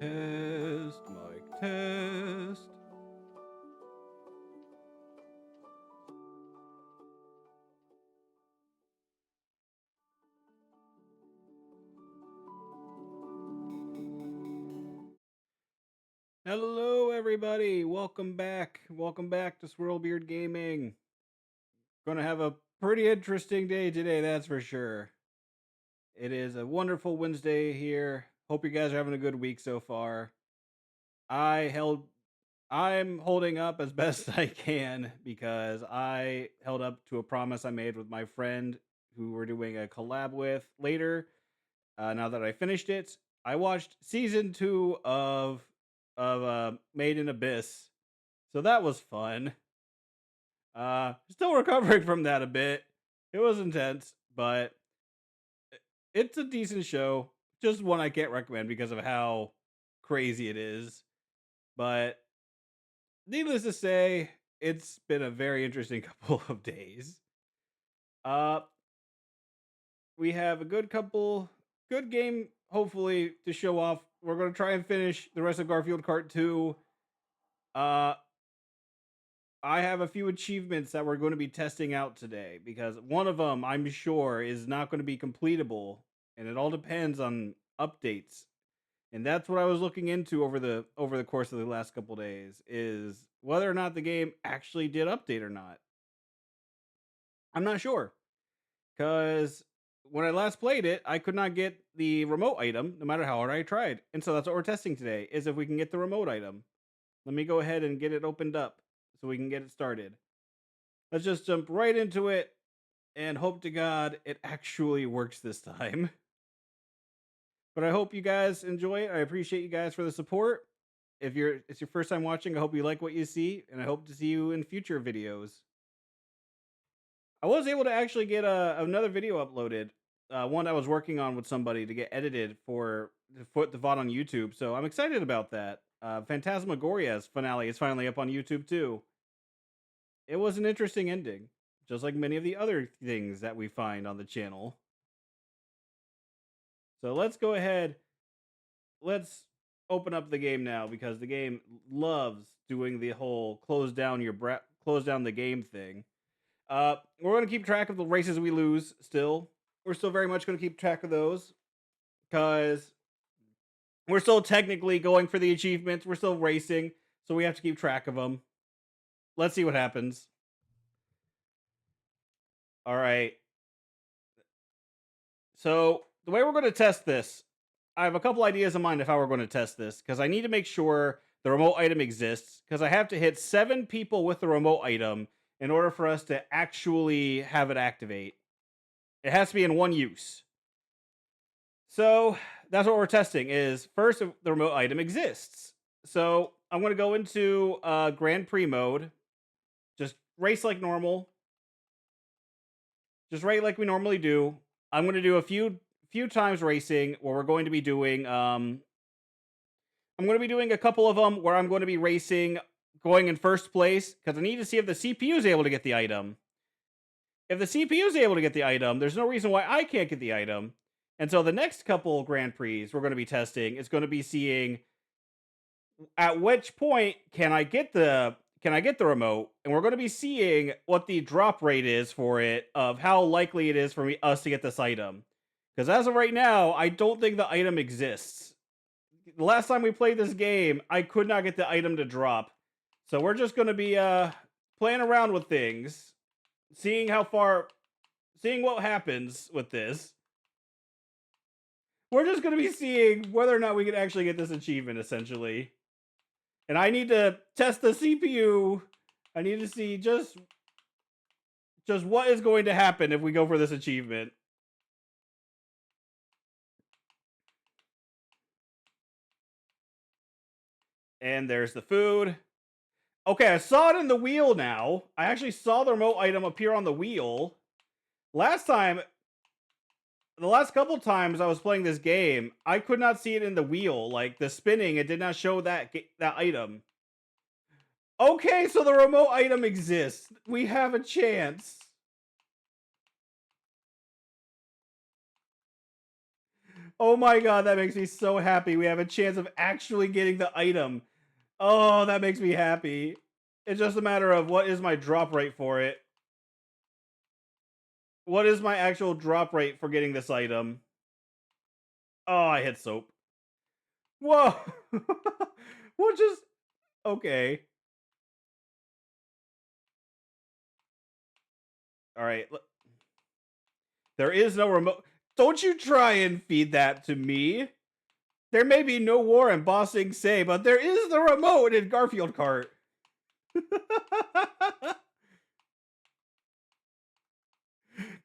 test, mic test. Hello, everybody. Welcome back. Welcome back to Swirlbeardgaming. Gonna have a pretty interesting day today, that's for sure. It is a wonderful Wednesday here. Hope you guys are having a good week so far. I'm holding up as best I can because I held up to a promise I made with my friend who we're doing a collab with later. Now that I finished it, I watched season 2 of Made in Abyss, so that was fun. Still recovering from that a bit. It was intense, but it's a decent show. Just one I can't recommend because of how crazy it is. But needless to say, it's been a very interesting couple of days. Uh, we have a good game, hopefully, to show off. We're going to try and finish the rest of Garfield Kart 2. Uh, I have a few achievements that we're going to be testing out today because one of them, I'm sure, is not going to be completable, and it all depends on updates. And that's what I was looking into over the course of the last couple days, is whether or not the game actually did update or not. I'm not sure, because when I last played it, I could not get the remote item no matter how hard I tried. And so that's what we're testing today, is if we can get the remote item. Let me go ahead and get it opened up so we can get it started. Let's just jump right into it and hope to God it actually works this time. But I hope you guys enjoy it. I appreciate you guys for the support. If it's your first time watching, I hope you like what you see, and I hope to see you in future videos. I was able to actually get another video uploaded, one I was working on with somebody to get edited for to put the VOD on YouTube. So I'm excited about that. Phantasmagoria's finale is finally up on YouTube too. It was an interesting ending, just like many of the other things that we find on the channel. So let's go ahead. Let's open up the game now because the game loves doing the whole close down the game thing. We're going to keep track of the races we lose still. We're still very much going to keep track of those because we're still technically going for the achievements. We're still racing, so we have to keep track of them. Let's see what happens. All right. So the way we're going to test this, I have a couple ideas in mind of how we're going to test this because I need to make sure the remote item exists because I have to hit 7 people with the remote item in order for us to actually have it activate. It has to be in one use. So that's what we're testing is first if the remote item exists. So I'm going to go into Grand Prix mode. Just race like normal. Just race like we normally do. I'm going to do a few times racing where we're going to be doing I'm going to be doing a couple of them where I'm going to be racing going in first place because I need to see if the CPU is able to get the item. If the CPU is able to get the item, there's no reason why I can't get the item. And so the next couple Grand Prix we're going to be testing is going to be seeing at which point can I get the remote, and we're going to be seeing what the drop rate is for it, of how likely it is for us to get this item. Because as of right now, I don't think the item exists. The last time we played this game, I could not get the item to drop. So we're just going to be playing around with things, seeing what happens with this. We're just going to be seeing whether or not we can actually get this achievement, essentially. And I need to test the CPU. I need to see just what is going to happen if we go for this achievement. And there's the food. Okay, I saw it in the wheel now. I actually saw the remote item appear on the wheel. The last couple times I was playing this game, I could not see it in the wheel. Like, the spinning, it did not show that item. Okay, so the remote item exists. We have a chance. Oh my god, that makes me so happy. We have a chance of actually getting the item. Oh, that makes me happy. It's just a matter of what is my drop rate for it. What is my actual drop rate for getting this item? Oh, I hit soap. Whoa! What just... Okay. Alright. There is no remote. Don't you try and feed that to me. There may be no war in Ba Sing Se, but there is the remote in Garfield Kart.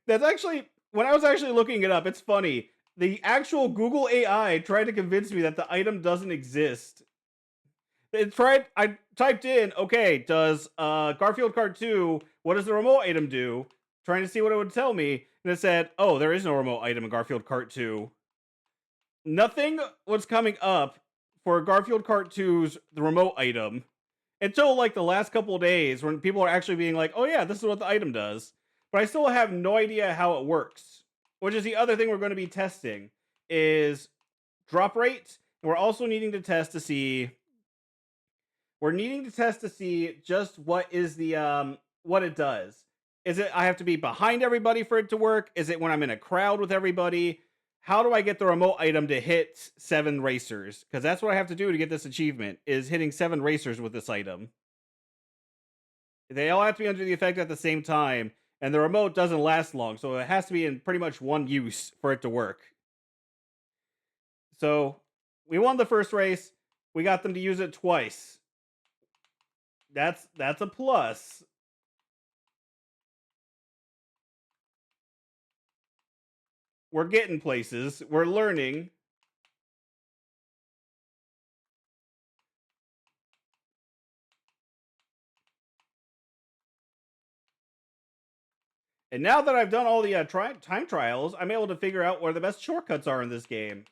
That's actually, when I was actually looking it up, it's funny. The actual Google AI tried to convince me that the item doesn't exist. I typed in, okay, does Garfield Kart 2, what does the remote item do? Trying to see what it would tell me. And it said, oh, there is no remote item in Garfield Kart 2. Nothing was coming up for Garfield Kart 2's the remote item until like the last couple of days when people are actually being like, oh yeah, this is what the item does. But I still have no idea how it works, which is the other thing we're going to be testing is drop rate. And we're needing to test to see just what is the what it does. Is it I have to be behind everybody for it to work? Is it when I'm in a crowd with everybody? How do I get the remote item to hit 7 racers? Because that's what I have to do to get this achievement is hitting 7 racers with this item. They all have to be under the effect at the same time, and the remote doesn't last long, so it has to be in pretty much one use for it to work. So we won the first race. We got them to use it twice. That's a plus. We're getting places. We're learning. And now that I've done all the time trials, I'm able to figure out where the best shortcuts are in this game.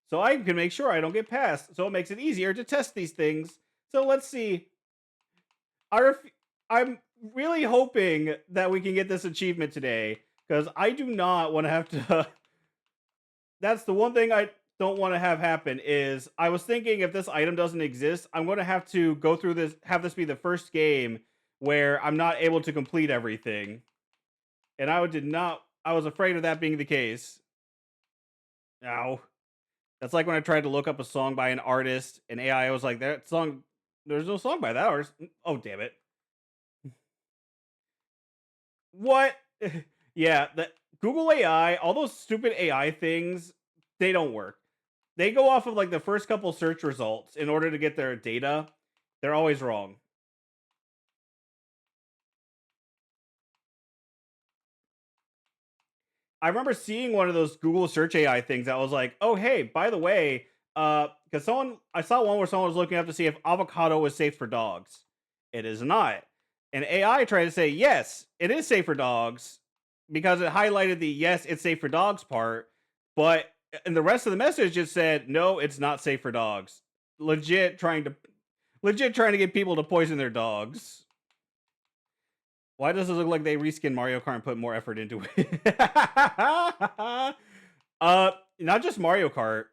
So I can make sure I don't get passed. So it makes it easier to test these things. So let's see. I'm really hoping that we can get this achievement today because I do not want to have to. That's the one thing I don't want to have happen. Is I was thinking if this item doesn't exist, I'm going to have to go through this. Have this be the first game where I'm not able to complete everything, and I did not. I was afraid of that being the case. Ow. That's like when I tried to look up a song by an artist, and AI was like, "That song, there's no song by that artist." Oh, damn it! What? Yeah, the Google AI, all those stupid AI things, they don't work. They go off of like the first couple search results in order to get their data. They're always wrong. I remember seeing one of those Google search AI things that was like, "Oh, hey, by the way, because someone I saw one where someone was looking up to see if avocado was safe for dogs. It is not. And AI tried to say yes, it is safe for dogs because it highlighted the yes, it's safe for dogs part, but and the rest of the message just said no, it's not safe for dogs. Legit trying to get people to poison their dogs. Why does it look like they reskinned Mario Kart and put more effort into it? Not just Mario Kart.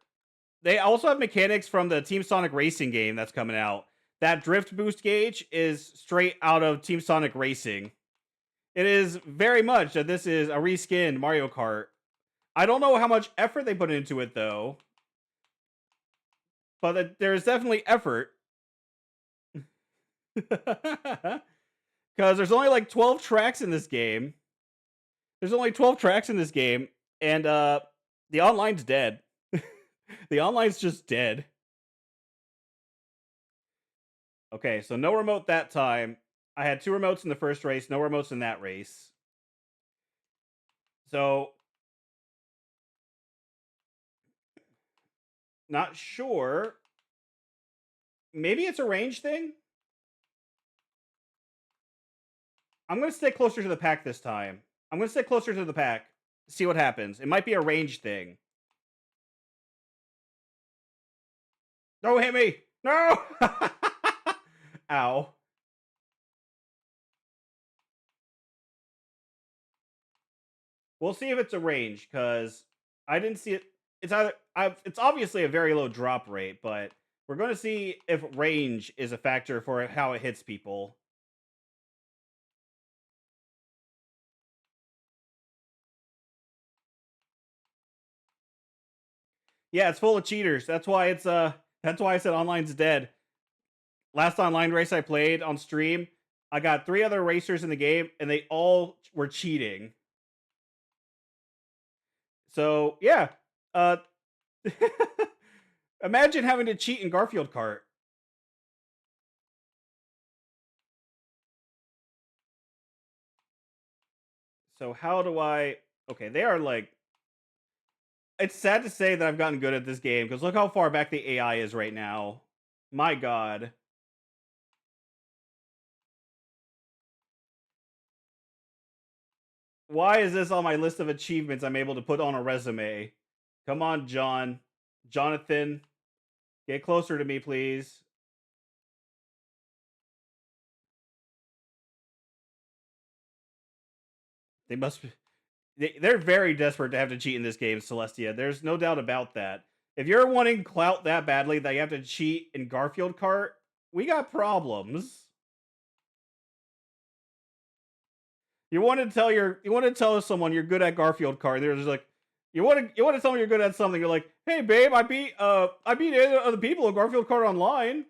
They also have mechanics from the Team Sonic Racing game that's coming out. That drift boost gauge is straight out of Team Sonic Racing. It is very much that this is a reskinned Mario Kart. I don't know how much effort they put into it though, but there is definitely effort. Because there's only like 12 tracks in this game. There's only 12 tracks in this game, and the online's dead. The online's just dead. Okay, so no remote that time. I had 2 remotes in the first race, no remotes in that race. So not sure. Maybe it's a range thing. I'm gonna stay closer to the pack this time. I'm gonna stay closer to the pack. See what happens. It might be a range thing. Don't hit me! No! Ow. We'll see if it's a range because I didn't see it. It's either it's obviously a very low drop rate, but we're going to see if range is a factor for how it hits people. Yeah, it's full of cheaters. That's why I said online's dead. Last online race I played on stream, I got 3 other racers in the game and they all were cheating. So, yeah. Uh Imagine having to cheat in Garfield Kart. So how do I Okay, they are like it's sad to say that I've gotten good at this game because look how far back the AI is right now. My god. Why is this on my list of achievements I'm able to put on a resume? Come on, John. Jonathan, get closer to me, please. They must be they're very desperate to have to cheat in this game, Celestia. There's no doubt about that. If you're wanting clout that badly that you have to cheat in Garfield Kart, we got problems. You want to tell someone you're good at Garfield Kart. They're just like you want to tell me you're good at something. You're like, hey babe, I beat 8 other people in Garfield Kart online.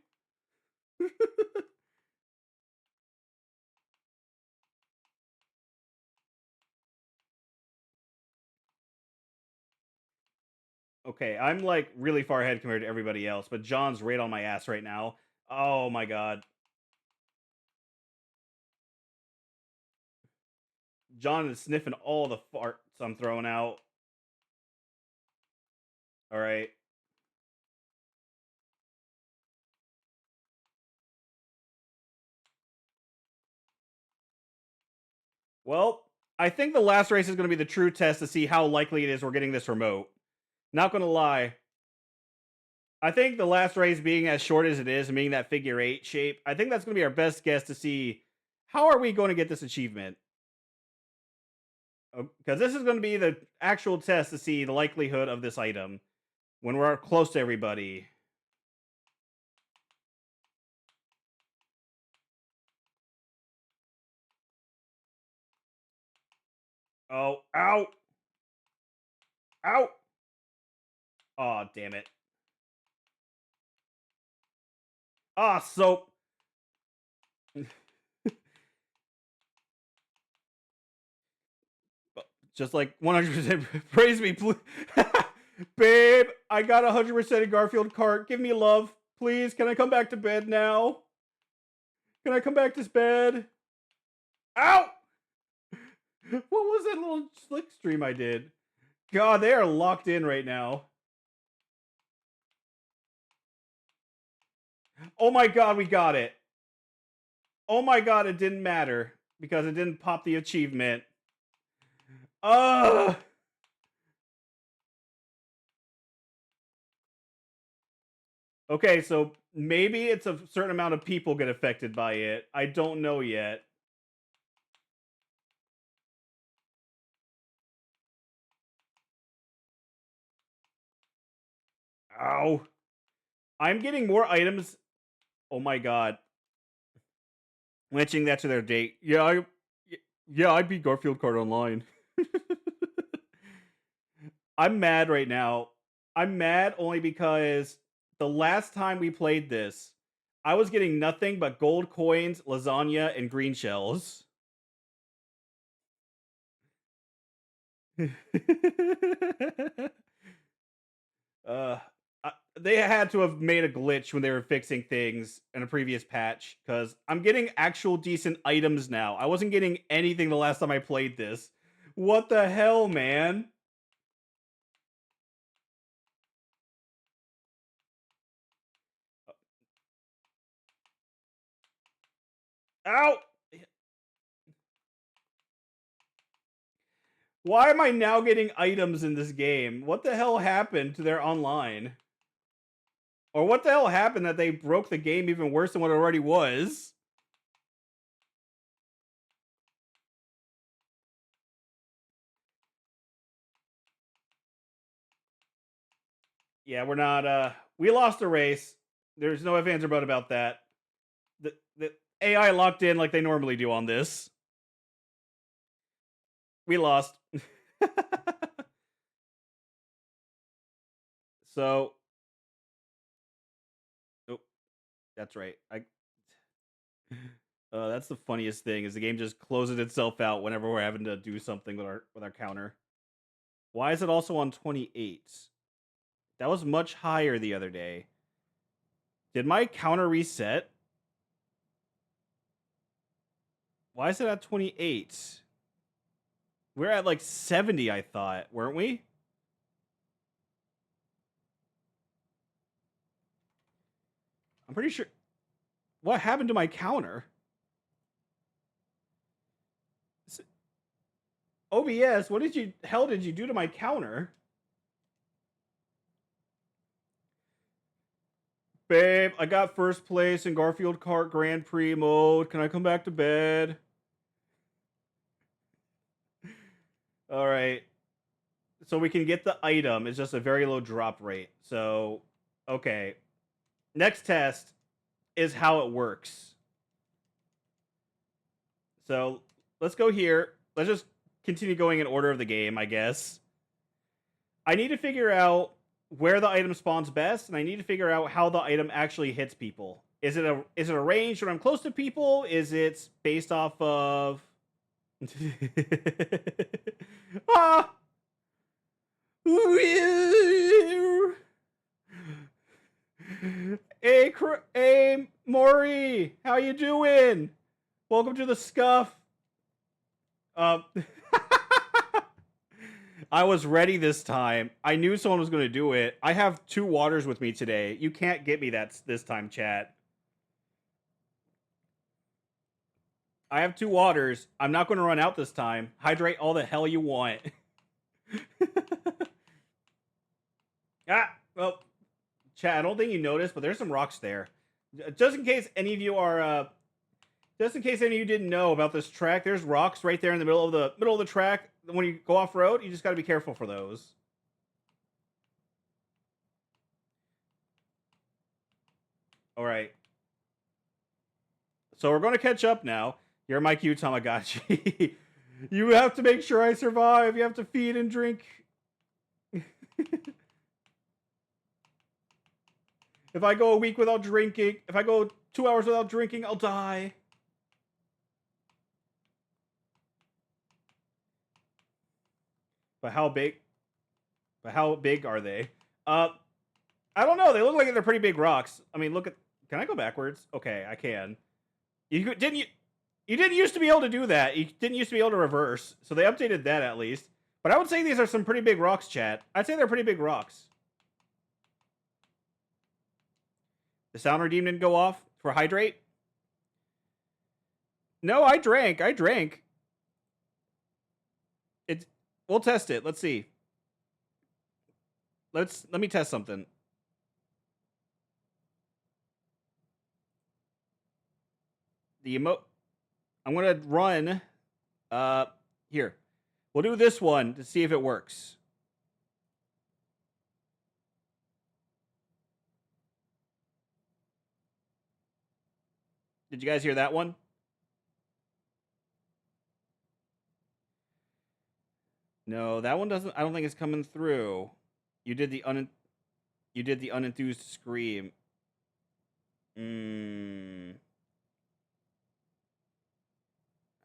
Okay, I'm like really far ahead compared to everybody else, but John's right on my ass right now. Oh my god. John is sniffing all the farts I'm throwing out. All right. Well, I think the last race is going to be the true test to see how likely it is we're getting this remote. Not going to lie. I think the last race being as short as it is and being that figure 8 shape, I think that's going to be our best guess to see how are we going to get this achievement. Because this is going to be the actual test to see the likelihood of this item when we're close to everybody. Oh, ow! Ow! Oh, damn it. Ah, soap. Just like 100% praise me, please. Babe, I got 100% in Garfield Kart. Give me love. Please, can I come back to bed now? Can I come back to bed? Ow! What was that little slick stream I did? God, they are locked in right now. Oh my god, we got it. Oh my god, it didn't matter because it didn't pop the achievement. Ugh! Okay, so maybe it's a certain amount of people get affected by it. I don't know yet. Ow. I'm getting more items. Oh my god. Linching that to their date. Yeah, I beat Garfield Kart online. I'm mad right now. I'm mad only because the last time we played this, I was getting nothing but gold coins, lasagna, and green shells. uh, they had to have made a glitch when they were fixing things in a previous patch because I'm getting actual decent items now. I wasn't getting anything the last time I played this. What the hell, man? Ow! Why am I now getting items in this game? What the hell happened to their online? Or what the hell happened that they broke the game even worse than what it already was? Yeah, we're not. We lost a race. There's no ifs, ands, or but about that. The AI locked in like they normally do on this. We lost. So, oh, that's right. That's the funniest thing is the game just closes itself out whenever we're having to do something with our counter. Why is it also on 28? That was much higher the other day. Did my counter reset? Why is it at 28? We're at like 70, I thought, weren't we? I'm pretty sure. What happened to my counter? OBS, what did you hell did you do to my counter? Babe, I got first place in Garfield Kart Grand Prix mode. Can I come back to bed? All right. So we can get the item. It's just a very low drop rate. So, okay. Next test is how it works. So let's go here. Let's just continue going in order of the game, I guess. I need to figure out where the item spawns best, and I need to figure out how the item actually hits people. Is it a range when I'm close to people? Is it based off of ah! Hey, Maury, how you doing? Welcome to the scuff. Uh, I was ready this time. I knew someone was going to do it. I have 2 waters with me today. You can't get me that this time, chat. I have 2 waters. I'm not going to run out this time. Hydrate all the hell you want. Well, chat, I don't think you noticed, but there's some rocks there. Just in case any of you are, just in case any of you didn't know about this track, there's rocks right there in the middle of the track. When you go off road, you just got to be careful for those. All right. So we're going to catch up now. You're my cute Tamagotchi. You have to make sure I survive. You have to feed and drink. If I go a week without drinking, if I go 2 hours without drinking, I'll die. But how big? But how big are they? I don't know. They look like they're pretty big rocks. I mean, look at. Can I go backwards? Okay, I can. You didn't. You didn't used to be able to do that. You didn't used to be able to reverse. So they updated that at least. But I would say these are some pretty big rocks, chat. I'd say they're pretty big rocks. The sound redeem didn't go off for hydrate. No, I drank. I drank. It's. We'll test it. Let's see. Let me test something. The emote. I'm gonna run. Here. We'll do this one to see if it works. Did you guys hear that one? No, that one doesn't. I don't think it's coming through. You did the unenthused scream.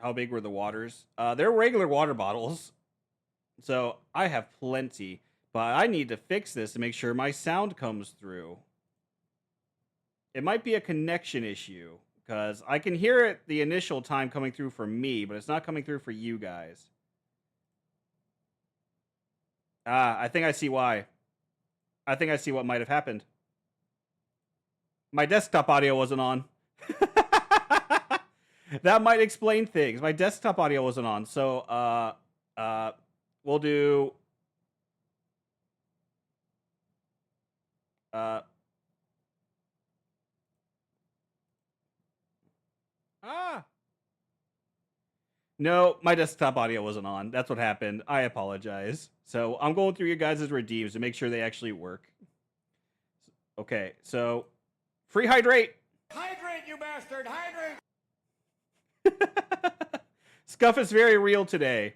How big were the waters? They're regular water bottles, so I have plenty. But I need to fix this to make sure my sound comes through. It might be a connection issue because I can hear it the initial time coming through for me, but it's not coming through for you guys. I think I see why. I think I see what might have happened. My desktop audio wasn't on. That might explain things. My desktop audio wasn't on. So, we'll do... No, my desktop audio wasn't on. That's what happened. I apologize. So I'm going through your guys' redeems to make sure they actually work. Okay, so free hydrate. Hydrate, you bastard! Hydrate! Scuff is very real today.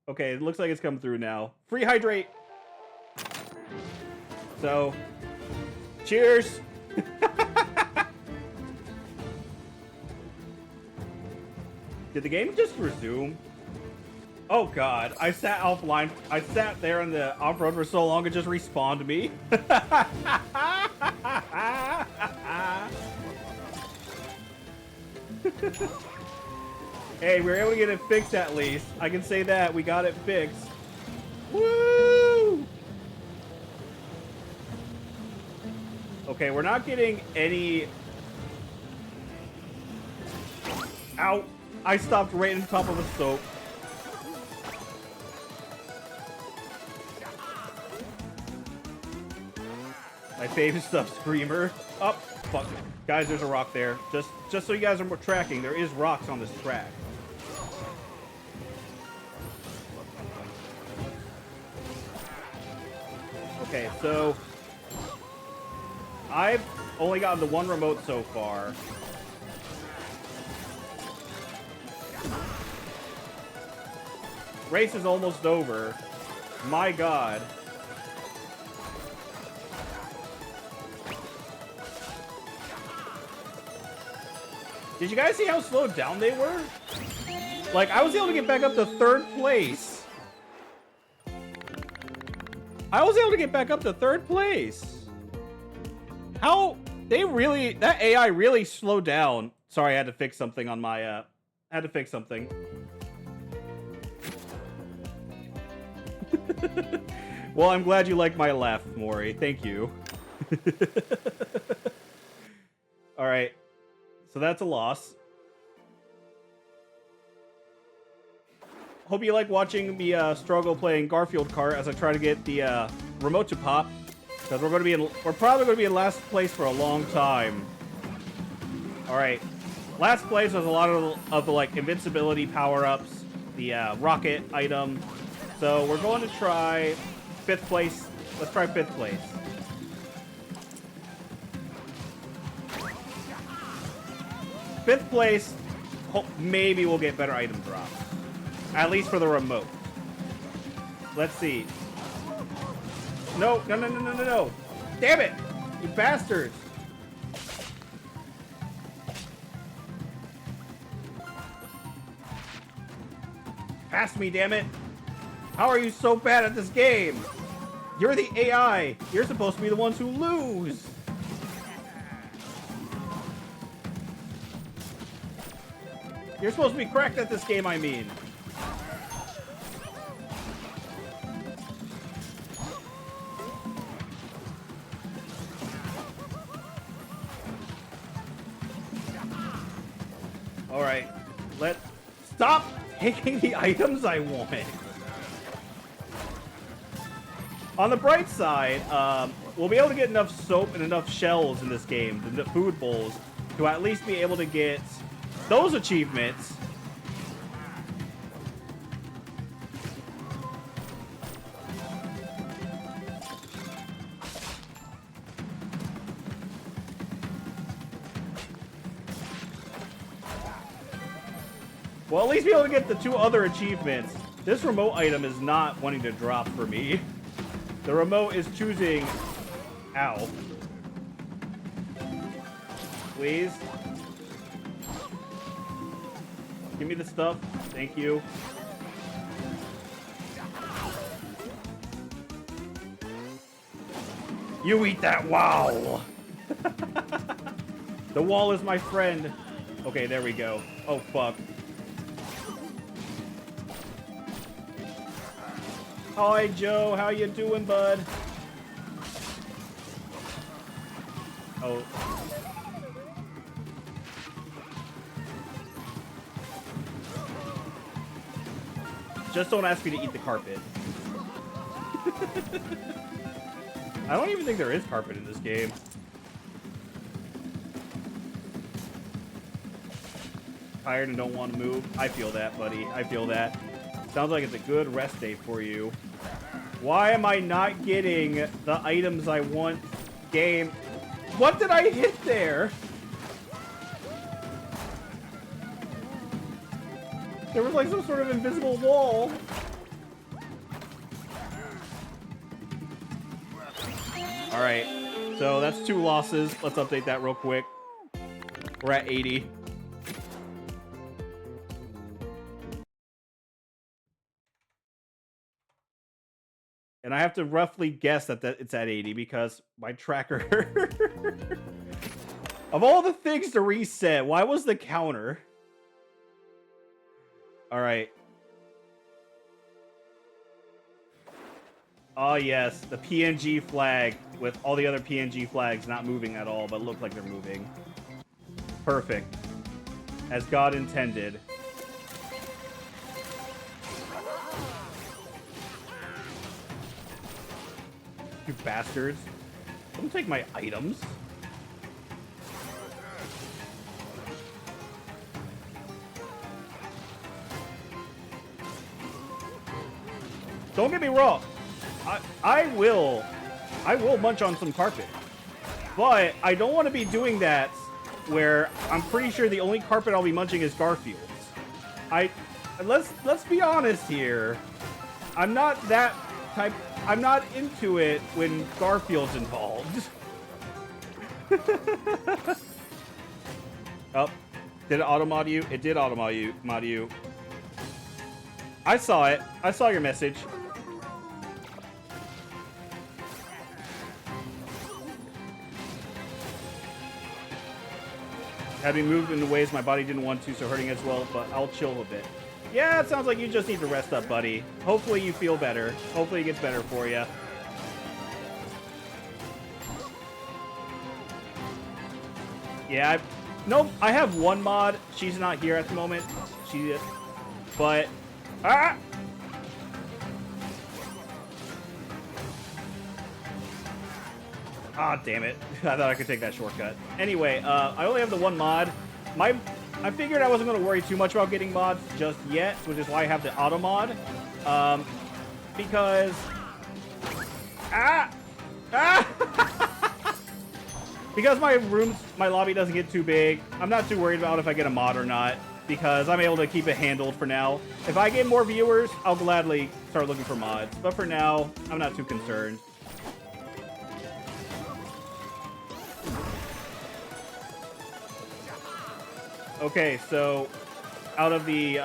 Okay, it looks like it's come through now. Free hydrate. So, cheers. Did the game just resume? Oh god, I sat offline. I sat there in the off-road for so long it just respawned me. Hey, we were able to get it fixed at least. I can say that. We got it fixed. Woo! Okay, we're not getting any... Ow! I stopped right on top of a soap. My favorite stuff, Screamer. Oh, fuck. Guys, there's a rock there. Just so you guys are tracking, there is rocks on this track. Okay, so... I've only gotten the one remote so far. Race is almost over. My god. Did you guys see how slowed down they were? Like, I was able to get back up to 3rd place. I was able to get back up to 3rd place. How? They really... That AI really slowed down. Sorry, I had to fix something on my... I had to fix something. Well, I'm glad you like my laugh, Maury. Thank you. Alright. So that's a loss. Hope you like watching me struggle playing Garfield Kart as I try to get the remote to pop. Because we're probably going to be in last place for a long time. Alright. Last place was a lot of the like invincibility power-ups, the rocket item. So we're going to try 5th place. Let's try 5th place. Fifth place, maybe we'll get better item drops. At least for the remote. Let's see. No. Damn it! You bastards! Pass me, damn it! How are you so bad at this game? You're the AI! You're supposed to be the ones who lose! You're supposed to be cracked at this game, I mean. Alright. Stop taking the items I want. On the bright side, we'll be able to get enough soap and enough shells in this game, the food bowls, to at least be able to get those achievements. Well, at least be able to get the 2 other achievements. This remote item is not wanting to drop for me. The remote is choosing... Ow. Please. Give me the stuff. Thank you. You eat that wall! The wall is my friend. Okay, there we go. Oh, fuck. Hi, Joe. How you doing, bud? Oh. Just don't ask me to eat the carpet. I don't even think there is carpet in this game. Tired and don't want to move. I feel that, buddy. I feel that. Sounds like it's a good rest day for you. Why am I not getting the items I want Game. What did I hit there? There was like some sort of invisible wall. All right, so that's 2 losses. Let's update that real quick. We're at 80. And I have to roughly guess that it's at 80 because my tracker... Of all the things to reset, why was the counter? All right. Oh, yes. The PNG flag with all the other PNG flags not moving at all, but look like they're moving. Perfect. As God intended. You bastards. Don't take my items. Don't get me wrong. I will munch on some carpet. But I don't want to be doing that where I'm pretty sure the only carpet I'll be munching is Garfield's. Let's be honest here. I'm not that type. I'm not into it when Garfield's involved. Oh, did it auto-mod you? It did auto-mod you. I saw it. I saw your message. Had me moved in ways my body didn't want to, so hurting as well, but I'll chill a bit. Yeah, it sounds like you just need to rest up, buddy. Hopefully you feel better. Hopefully it gets better for you. Yeah, I have one mod. She's not here at the moment. She is. But... Ah! Ah, damn it. I thought I could take that shortcut. Anyway, I only have the one mod. I figured I wasn't going to worry too much about getting mods just yet, which is why I have the auto mod. Because... Ah! Ah! Because my lobby doesn't get too big, I'm not too worried about if I get a mod or not, because I'm able to keep it handled for now. If I get more viewers, I'll gladly start looking for mods. But for now, I'm not too concerned. Okay, so out of the,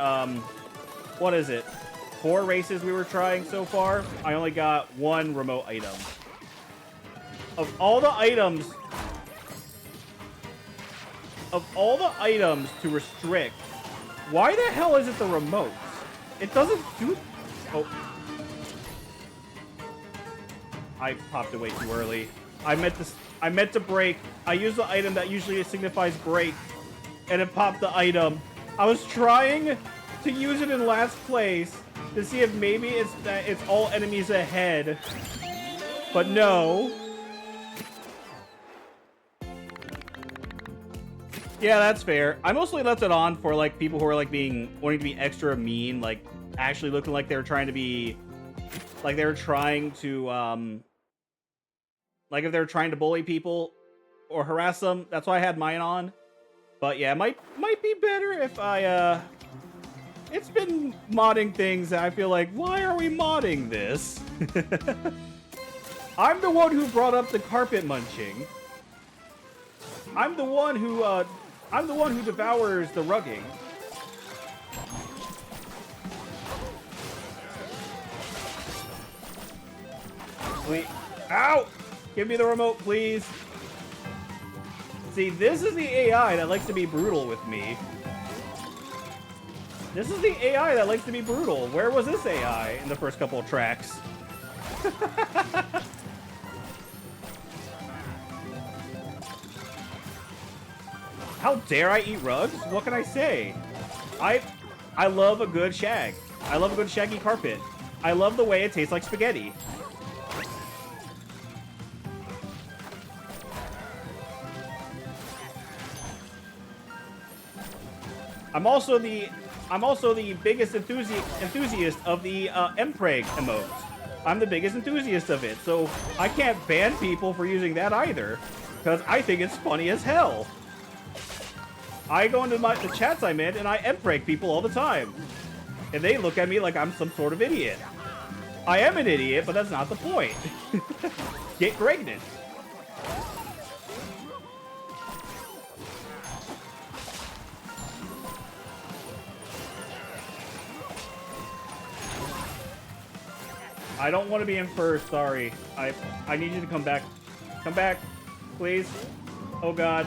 what is it? 4 races we were trying so far, I only got 1 remote item. Of all the items to restrict, why the hell is it the remotes? It doesn't do... Oh. I popped it way too early. I meant to break. I used the item that usually signifies break, and it popped the item. I was trying to use it in last place to see if maybe it's all enemies ahead. But no. Yeah, that's fair. I mostly left it on for like people who are like wanting to be extra mean, like actually looking like they were trying to be, like they were trying to, like if they're trying to bully people or harass them. That's why I had mine on. But yeah, it might be better if I, it's been modding things that I feel like, why are we modding this? I'm the one who brought up the carpet munching. I'm the one who devours the rugging. Wait. Ow! Give me the remote, please. See, this is the AI that likes to be brutal with me. This is the AI that likes to be brutal. Where was this AI in the first couple of tracks? How dare I eat rugs? What can I say? I love a good shag. I love a good shaggy carpet. I love the way it tastes like spaghetti. I'm also the biggest enthusiast of the Mpreg emote. I'm the biggest enthusiast of it, so I can't ban people for using that either, because I think it's funny as hell. I go into the chats I'm in, and I break people all the time. And they look at me like I'm some sort of idiot. I am an idiot, but that's not the point. Get pregnant. I don't want to be in first, sorry. I need you to come back. Come back, please. Oh god.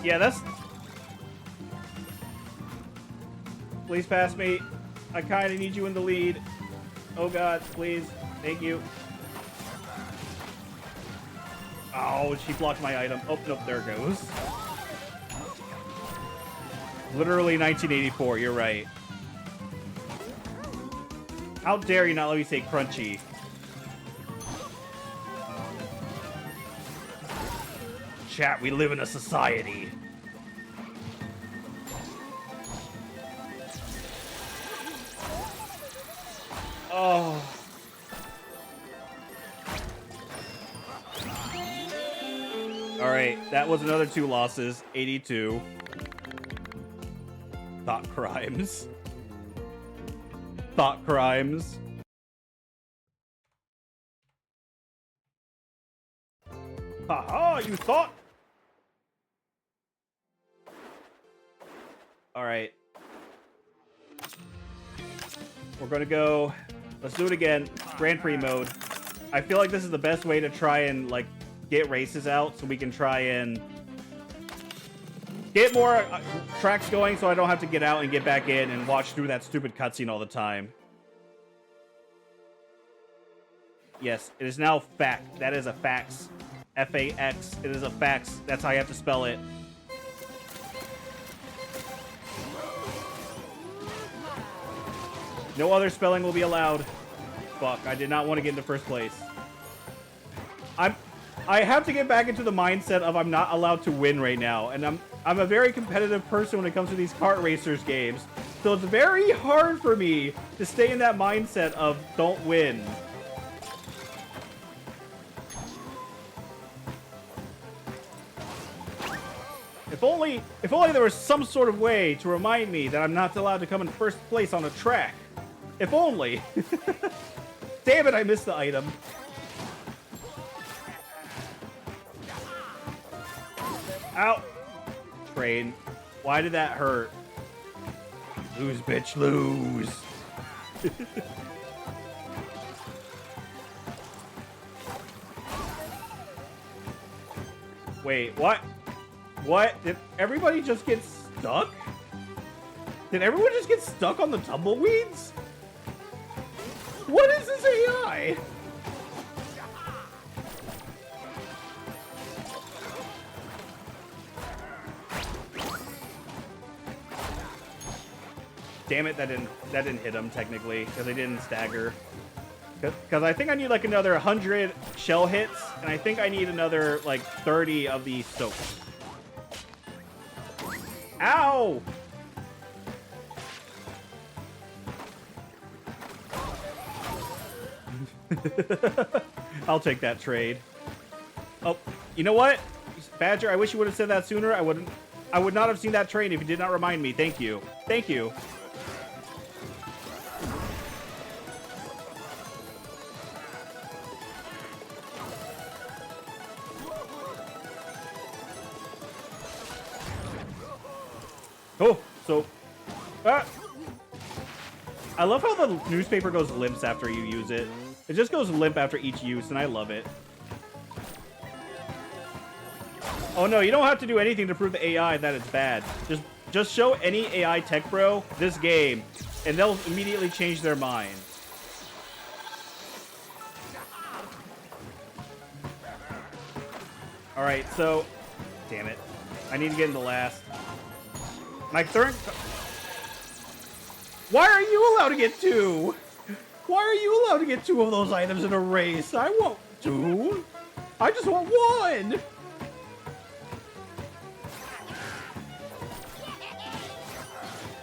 Yeah, that's... Please pass me. I kind of need you in the lead. Oh god, please. Thank you. Oh, she blocked my item. Oh, nope, there it goes. Literally 1984, you're right. How dare you not let me say crunchy? Chat, we live in a society. Oh. Alright, that was another 2 losses. 82. Thought crimes. Thought crimes. Haha, you thought? Alright. We're gonna go... Let's do it again. Grand Prix mode. I feel like this is the best way to try and, like, get races out so we can try and get more tracks going so I don't have to get out and get back in and watch through that stupid cutscene all the time. Yes, it is now fact. That is a fax. F-A-X. It is a fax. That's how you have to spell it. No other spelling will be allowed. Fuck, I did not want to get into first place. I have to get back into the mindset of I'm not allowed to win right now, and I'm a very competitive person when it comes to these kart racers games. So it's very hard for me to stay in that mindset of don't win. If only there was some sort of way to remind me that I'm not allowed to come in first place on a track. If only. Damn it, I missed the item. Ow. Train. Why did that hurt? Lose, bitch, lose. Wait, what? What? Did everybody just get stuck? Did everyone just get stuck on the tumbleweeds? What is this AI? Damn it, that didn't hit him technically because I didn't stagger. Because I think I need like another 100 shell hits, and I think I need another like 30 of these soaks. Ow! I'll take that trade. Oh, you know what? Badger, I wish you would have said that sooner. I would not have seen that trade if you did not remind me. Thank you. Thank you. Oh, so... I love how the newspaper goes limp after you use it. It just goes limp after each use, and I love it. Oh no, you don't have to do anything to prove the AI that it's bad. Just show any AI tech bro this game, and they'll immediately change their mind. Alright, so... Damn it. I need to get in the last. My third... Why are you allowed to get 2? Why are you allowed to get 2 of those items in a race? I want 2. I just want 1.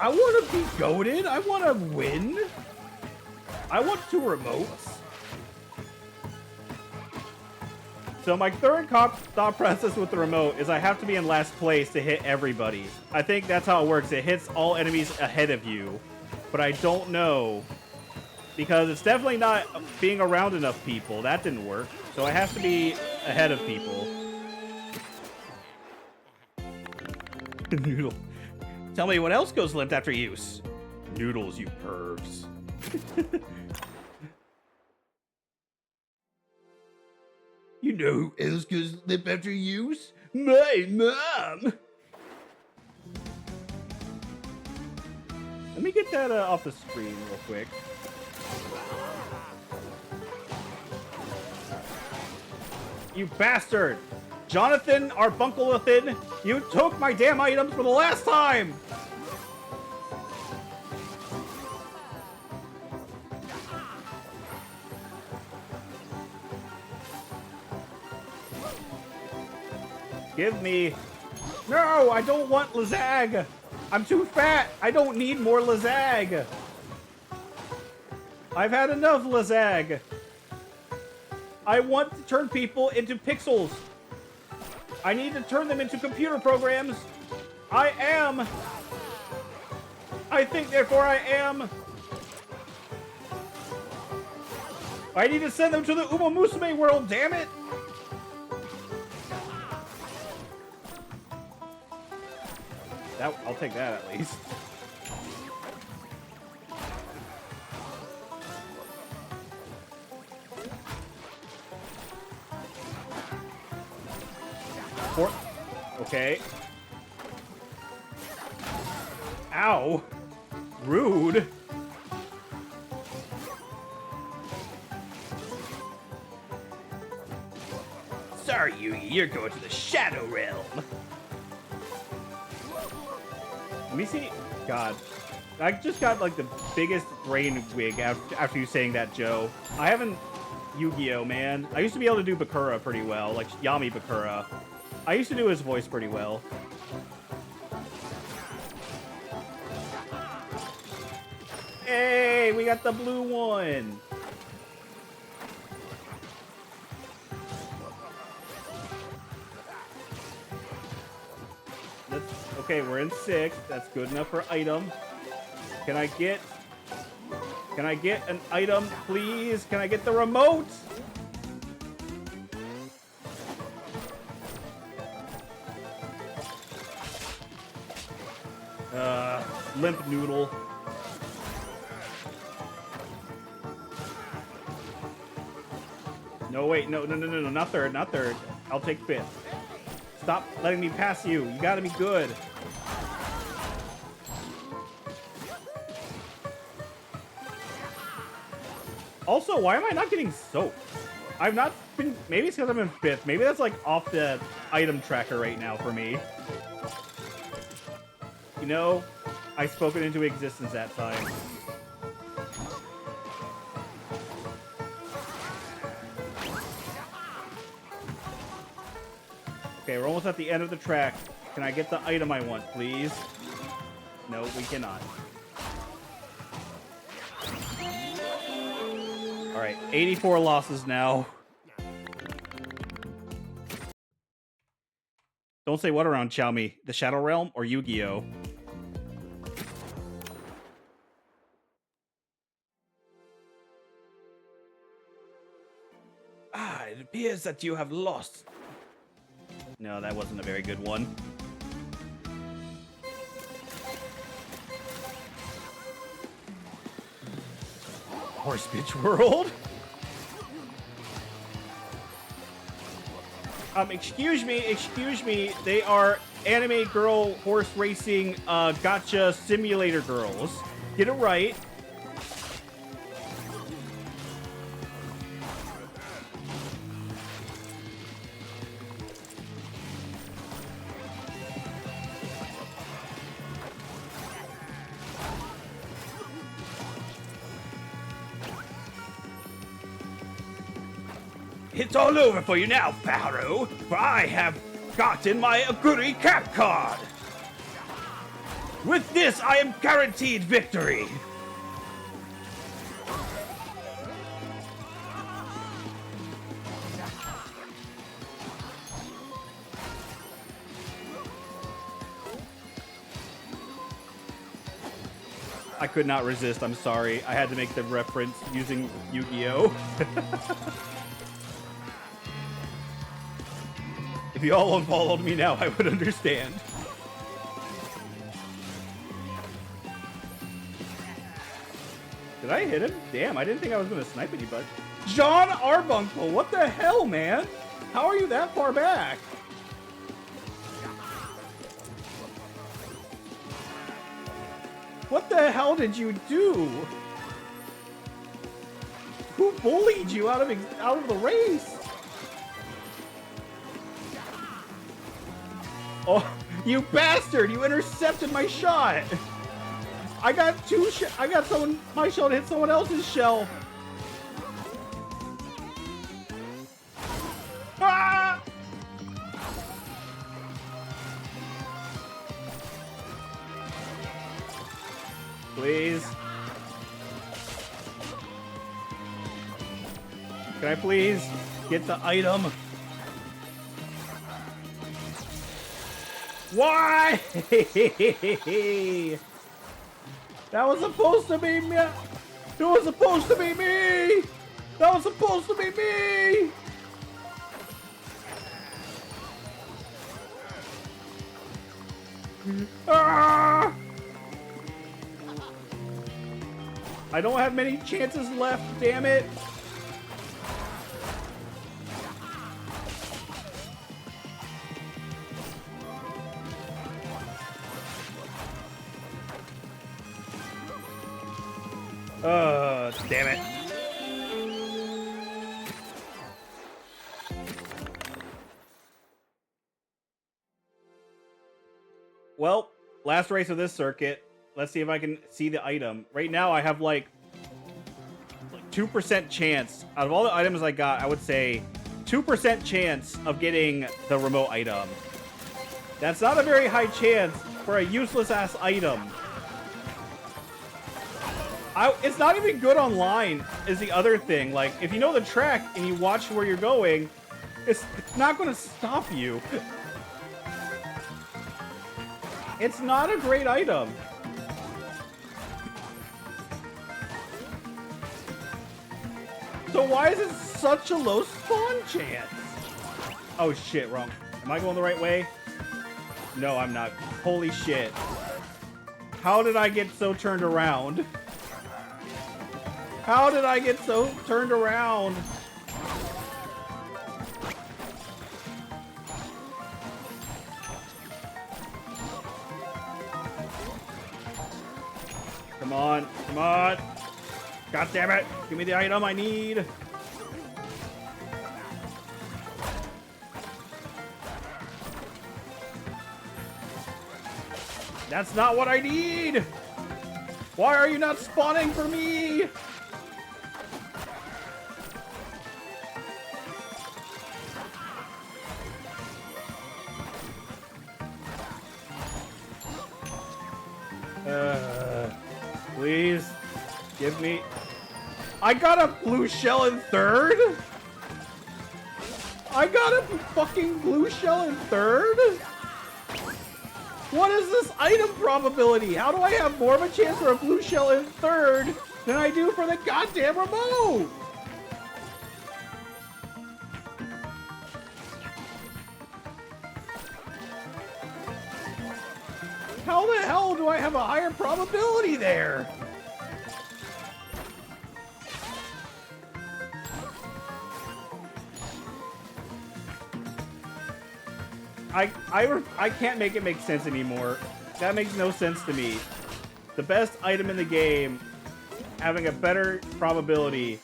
I want to be goated. I want to win. I want 2 remotes. So my third thought process with the remote is I have to be in last place to hit everybody. I think that's how it works. It hits all enemies ahead of you. But I don't know. Because it's definitely not being around enough people. That didn't work. So I have to be ahead of people. Noodle. Tell me what else goes limp after use. Noodles, you pervs. You know who else goes limp after use? My mom! Let me get that off the screen real quick. You bastard! Jonathan Arbunkelithin, you took my damn items for the last time! Give me... No, I don't want Lazag! I'm too fat! I don't need more Lazag! I've had enough Lazag! I want to turn people into pixels! I need to turn them into computer programs! I am! I think, therefore I am! I need to send them to the Uma Musume world, damn it! I'll take that at least. Okay. Ow! Rude! Sorry, Yugi, you're going to the Shadow Realm! Let me see. God. I just got, like, the biggest brain wig after you saying that, Joe. I haven't... Yu-Gi-Oh, man. I used to be able to do Bakura pretty well. Like, Yami Bakura. I used to do his voice pretty well. Hey! We got the blue one! Okay, we're in 6. That's good enough for item. Can I get an item, please? Can I get the remote? Limp noodle. No, wait, no, not third, not third. I'll take 5th. Stop letting me pass you. You gotta be good. Also, why am I not getting soaked? I've not been... Maybe it's because I'm in 5th. Maybe that's, like, off the item tracker right now for me. You know, I spoke it into existence that time. Okay, we're almost at the end of the track. Can I get the item I want, please? No, we cannot. Alright, 84 losses now. Don't say what around Xiaomi. The Shadow Realm or Yu-Gi-Oh? Ah, it appears that you have lost. No, that wasn't a very good one. Horse Bitch World? Excuse me. They are anime girl horse racing gotcha simulator girls. Get it right. It's all over for you now, Pharaoh, for I have gotten my Aguri Cap card. With this, I am guaranteed victory. I could not resist. I'm sorry. I had to make the reference using Yu-Gi-Oh! If you all unfollowed me now, I would understand. Did I hit him? Damn, I didn't think I was going to snipe anybody. John Arbuncle, what the hell, man? How are you that far back? What the hell did you do? Who bullied you out of the race? Oh, you bastard! You intercepted my shot. I got my shell to hit someone else's shell. Ah! Please. Can I please get the item? Why? That was supposed to be me. It was supposed to be me. That was supposed to be me. Ah! I don't have many chances left, damn it. Damn it. Well, last race of this circuit. Let's see if I can see the item. Right now, I have like 2% chance. Out of all the items I got, I would say 2% chance of getting the remote item. That's not a very high chance for a useless-ass item. It's not even good online, is the other thing. Like, if you know the track and you watch where you're going, it's not going to stop you. It's not a great item. So why is it such a low spawn chance? Oh shit, wrong. Am I going the right way? No, I'm not. Holy shit. How did I get so turned around? How did I get so turned around? Come on, come on. God damn it. Give me the item I need. That's not what I need. Why are you not spawning for me? Please give me. I got a blue shell in third. I got a fucking blue shell in third. What is this item probability? How do I have more of a chance for a blue shell in third than I do for the goddamn remote? How the hell do I have a higher probability there? I can't make it make sense anymore. That makes no sense to me. The best item in the game having a better probability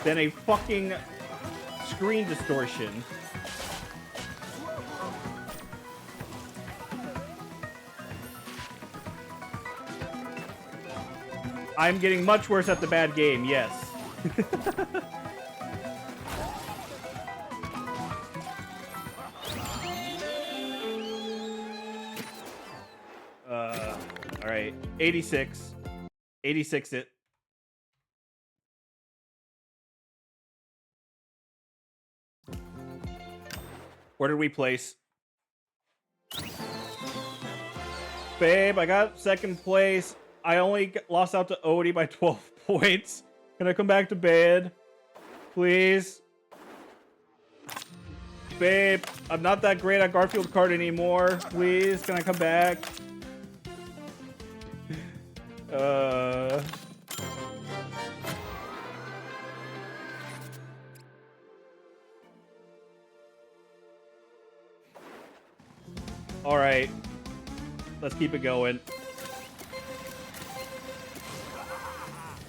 than a fucking screen distortion. I'm getting much worse at the bad game, yes. All right, 86. 86 it. Where did we place? Babe, I got second place. I only lost out to Odie by 12 points. Can I come back to bed? Please? Babe, I'm not that great at Garfield Kart anymore. Please, can I come back? Alright. Let's keep it going.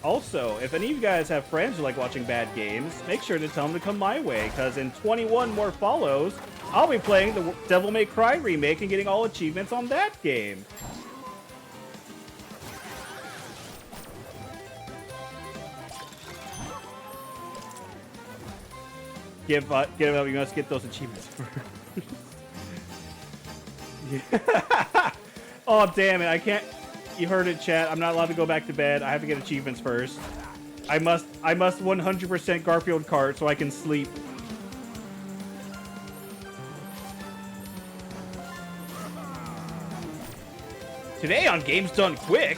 Also, if any of you guys have friends who like watching bad games, make sure to tell them to come my way, because in 21 more follows, I'll be playing the Devil May Cry remake and getting all achievements on that game. Give up, we must get those achievements first. Oh, damn it, I can't... You heard it, chat. I'm not allowed to go back to bed. I have to get achievements first. I must 100% Garfield Kart so I can sleep. Today on Games Done Quick.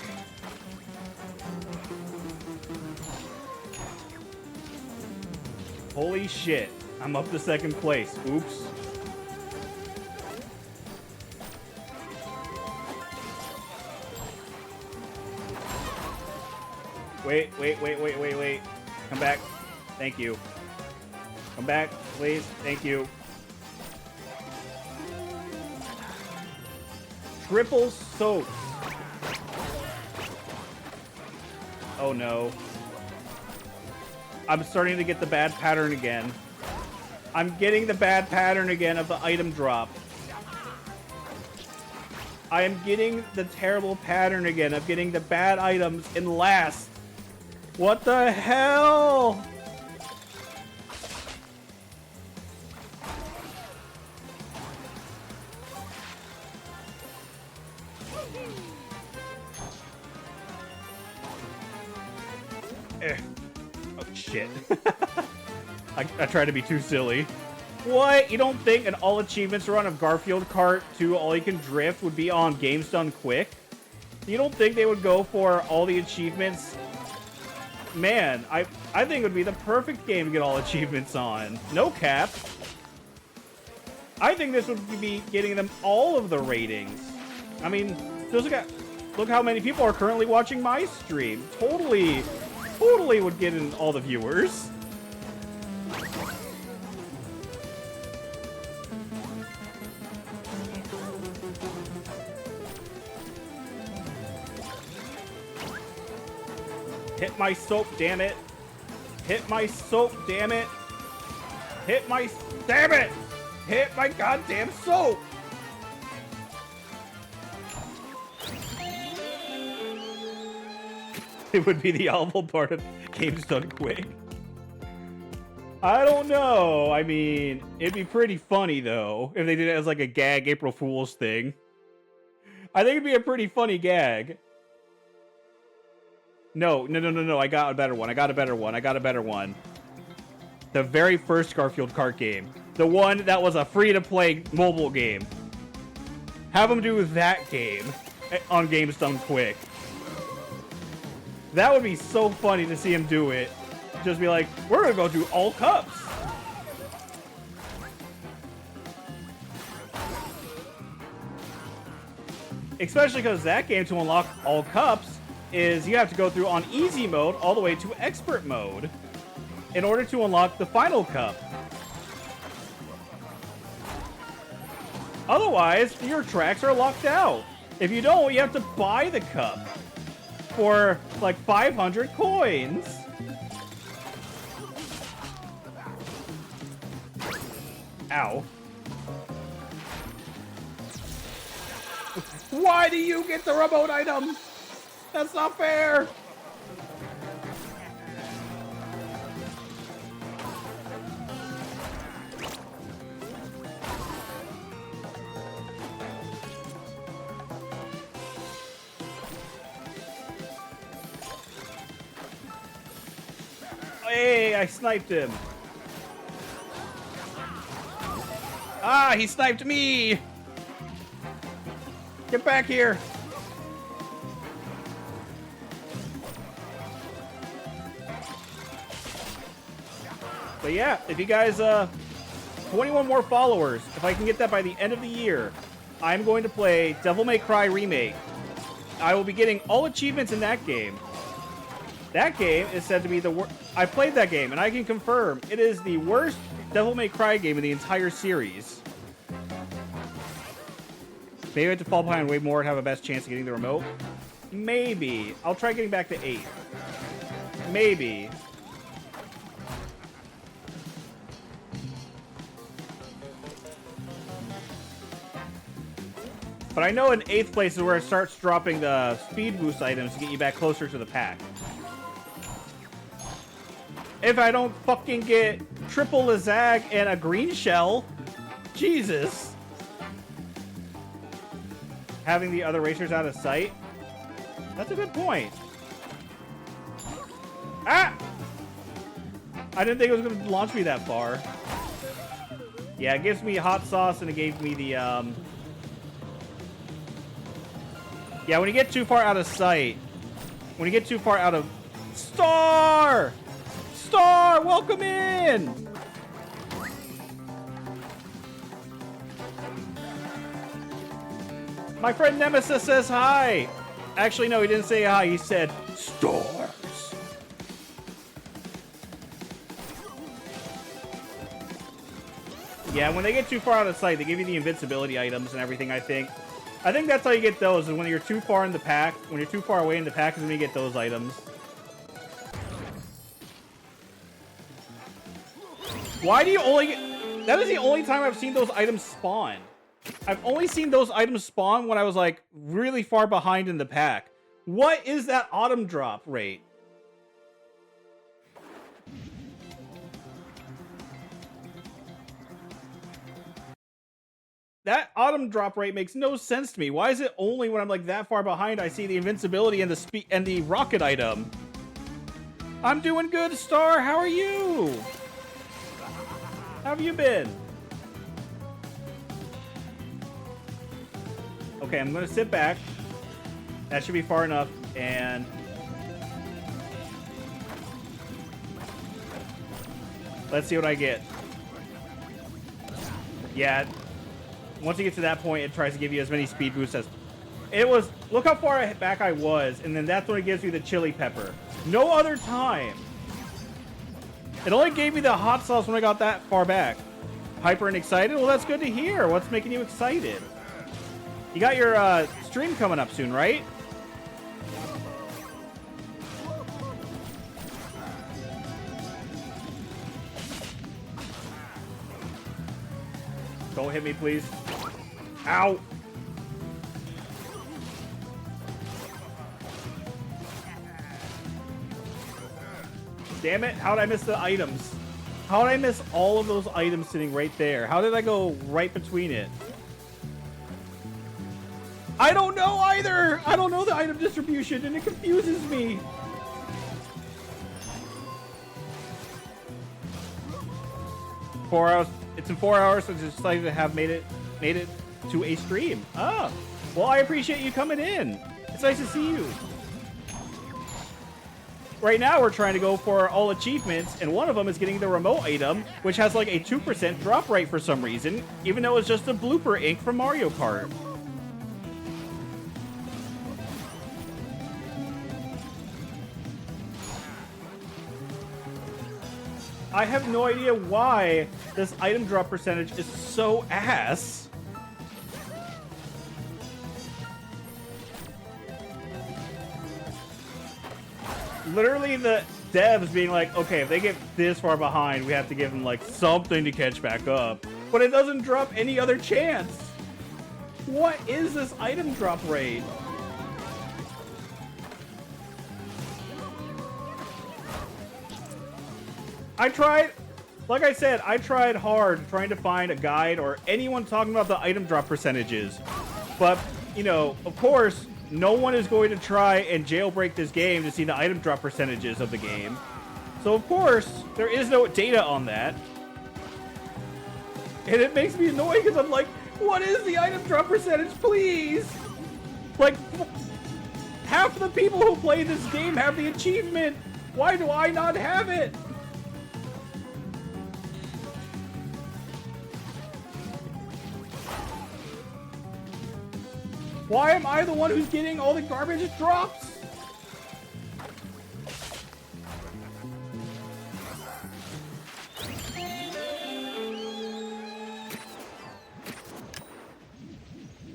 Holy shit. I'm up to second place. Oops. Wait. Come back. Thank you. Come back, please. Thank you. Triple soap. Oh no. I'm starting to get the bad pattern again. I'm getting the bad pattern again of the item drop. I am getting the terrible pattern again of getting the bad items in last. What the hell? Oh, shit. I try to be too silly. What? You don't think an all achievements run of Garfield Kart 2 All You Can Drift would be on Games Done Quick? You don't think they would go for all the achievements? Man, I think it would be the perfect game to get all achievements on. No cap. I think this would be getting them all of the ratings. I mean, just look how many people are currently watching my stream. Totally would get in all the viewers. Hit my soap, damn it. Hit my soap, damn it. Hit my... Damn it! Hit my goddamn soap! It would be the awful part of Games Done Quick. I don't know. I mean, it'd be pretty funny, though, if they did it as like a gag April Fool's thing. I think it'd be a pretty funny gag. No. I got a better one. The very first Garfield Kart game. The one that was a free-to-play mobile game. Have them do that game on Games Done Quick. That would be so funny to see him do it. Just be like, we're gonna go do all cups. Especially because that game, to unlock all cups, is you have to go through on easy mode all the way to expert mode in order to unlock the final cup. Otherwise, your tracks are locked out. If you don't, you have to buy the cup for like 500 coins. Ow. Why do you get the remote item? That's not fair. Hey, I sniped him. Ah, he sniped me. Get back here. But yeah, if you guys, 21 more followers, if I can get that by the end of the year, I'm going to play Devil May Cry Remake. I will be getting all achievements in that game. That game is said to be the worst. I played that game, and I can confirm it is the worst Devil May Cry game in the entire series. Maybe I have to fall behind way more and have a best chance of getting the remote. Maybe. I'll try getting back to 8. Maybe. But I know in 8th place is where it starts dropping the speed boost items to get you back closer to the pack. If I don't fucking get triple Lazag and a green shell, Jesus. Having the other racers out of sight, that's a good point. Ah! I didn't think it was going to launch me that far. Yeah, it gives me hot sauce and it gave me the, yeah, when you get too far out of sight, when you get too far out of... Star! Star, welcome in! My friend Nemesis says hi. Actually, no, he didn't say hi. He said stars. Yeah, when they get too far out of sight, they give you the invincibility items and everything, I think. I think that's how you get those, is when you're too far in the pack. When you're too far away in the pack is when you get those items. Why do you only get... That is the only time I've seen those items spawn. I've only seen those items spawn when I was, like, really far behind in the pack. What is that autumn drop rate? That autumn drop rate makes no sense to me. Why is it only when I'm, like, that far behind I see the invincibility and the speed and the rocket item? I'm doing good, Star. How are you? How have you been? Okay, I'm gonna sit back. That should be far enough, and let's see what I get. Yeah, once you get to that point, it tries to give you as many speed boosts as... It was... Look how far back I was, and then that's when it gives you the chili pepper. No other time. It only gave me the hot sauce when I got that far back. Hyper and excited? Well, that's good to hear. What's making you excited? You got your stream coming up soon, right? Don't hit me, please. Ow! Damn it, how did I miss the items? How did I miss all of those items sitting right there? How did I go right between it? I don't know either! I don't know the item distribution and it confuses me. 4 hours. It's in 4 hours, so it's excited to have made it to a stream. Ah, well, I appreciate you coming in. It's nice to see you. Right now, we're trying to go for all achievements, and one of them is getting the remote item, which has like a 2% drop rate for some reason, even though it's just a blooper ink from Mario Kart. I have no idea why this item drop percentage is so ass. Literally the devs being like, okay, if they get this far behind, we have to give them like something to catch back up. But it doesn't drop any other chance. What is this item drop rate? I tried, like I said, I tried hard trying to find a guide or anyone talking about the item drop percentages. But, you know, of course, no one is going to try and jailbreak this game to see the item drop percentages of the game. So, of course, there is no data on that. And it makes me annoyed because I'm like, what is the item drop percentage, please? Like, half the people who play this game have the achievement. Why do I not have it? Why am I the one who's getting all the garbage drops?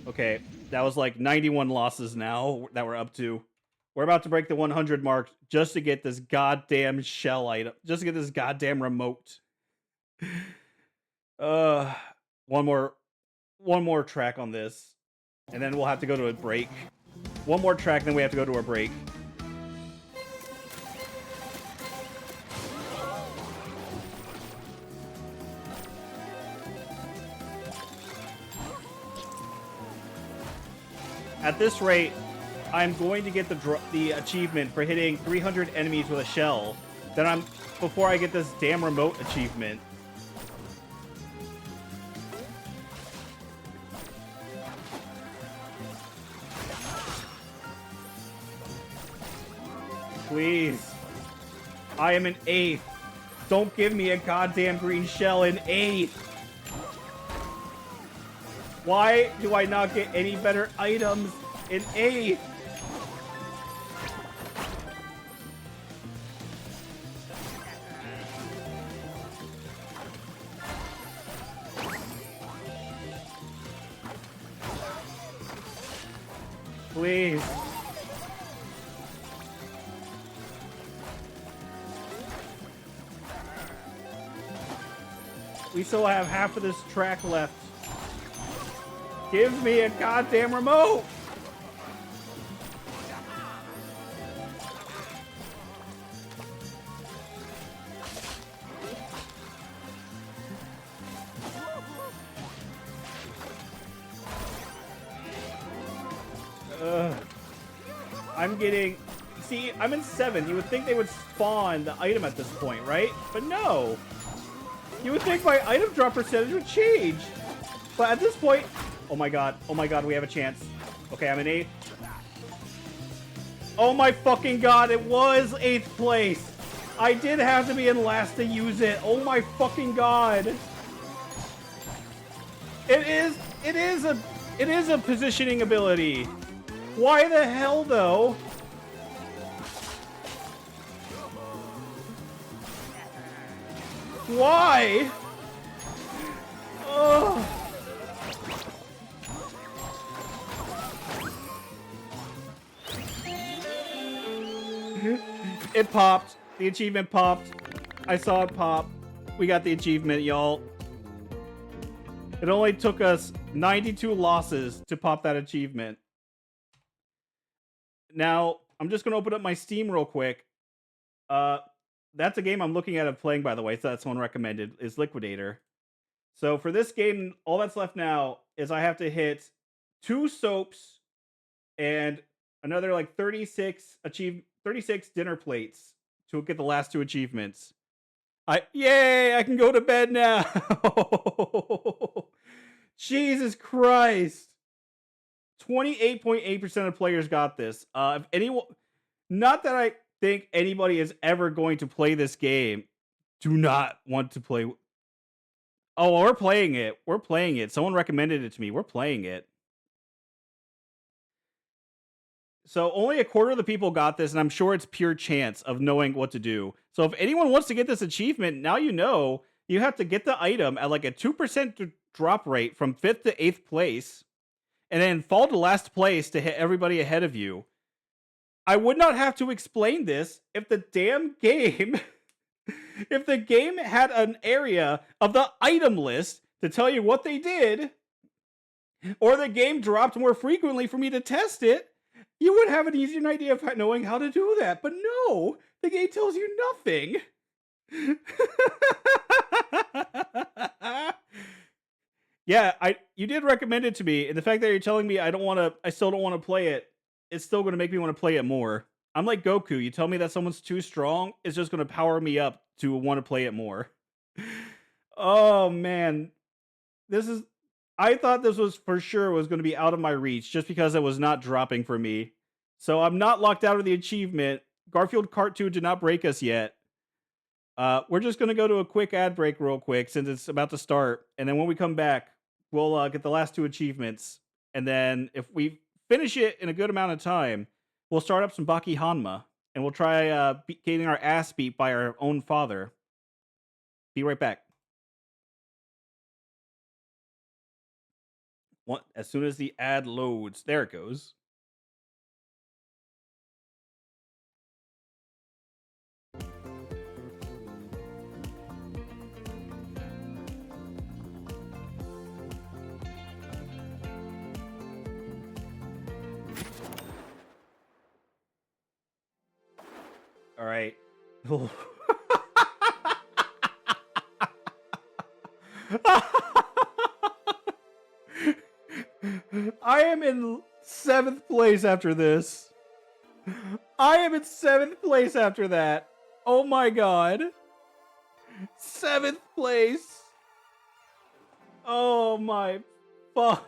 Okay, that was like 91 losses now that we're up to. We're about to break the 100 mark just to get this goddamn shell item, just to get this goddamn remote. Uh, one more track on this, and then we'll have to go to a break. One more track, then we have to go to a break. At this rate, I'm going to get the achievement for hitting 300 enemies with a shell. Then before I get this damn remote achievement. Please. I am an 8th. Don't give me a goddamn green shell in 8th. Why do I not get any better items in 8th? Please. We still have half of this track left. Give me a goddamn remote! I'm getting... See, I'm in 7th. You would think they would spawn the item at this point, right? But no! You would think my item drop percentage would change! But at this point... Oh my god, we have a chance. Okay, I'm in 8th. Oh my fucking god, it was 8th place! I did have to be in last to use it. Oh my fucking god! It is a positioning ability. Why the hell, though? Why? Ugh. It popped. The achievement popped. I saw it pop. We got the achievement, y'all. It only took us 92 losses to pop that achievement. Now, I'm just going to open up my Steam real quick. That's a game I'm looking at of playing, by the way. So that's one recommended, is Liquidator. So for this game, all that's left now is I have to hit 2 soaps and another like 36 dinner plates to get the last 2 achievements. Yay, I can go to bed now. Jesus Christ. 28.8% of players got this. If anyone, not that I think anybody is ever going to play this game, do not want to play. Oh, we're playing it. We're playing it. Someone recommended it to me. We're playing it. So only a quarter of the people got this, and I'm sure it's pure chance of knowing what to do. So if anyone wants to get this achievement, now you know you have to get the item at like a 2% drop rate from 5th to 8th place, and then fall to last place to hit everybody ahead of you. I would not have to explain this if the damn game, if the game had an area of the item list to tell you what they did, or the game dropped more frequently for me to test it. You would have an easier idea of knowing how to do that. But no, the game tells you nothing. Yeah, you did recommend it to me, and the fact that you're telling me I still don't want to play it, it's still going to make me want to play it more. I'm like Goku. You tell me that someone's too strong, it's just going to power me up to want to play it more. Oh man, I thought this was for sure was going to be out of my reach just because it was not dropping for me. So I'm not locked out of the achievement. Garfield Kart 2 did not break us yet. We're just going to go to a quick ad break real quick since it's about to start. And then when we come back, we'll get the last 2 achievements. And then if we finish it in a good amount of time, we'll start up some Baki Hanma, and we'll try getting our ass beat by our own father. Be right back. As soon as the ad loads, there it goes. All right. I am in 7th place after this. I am in 7th place after that. Oh my god. 7th place. Oh my fuck.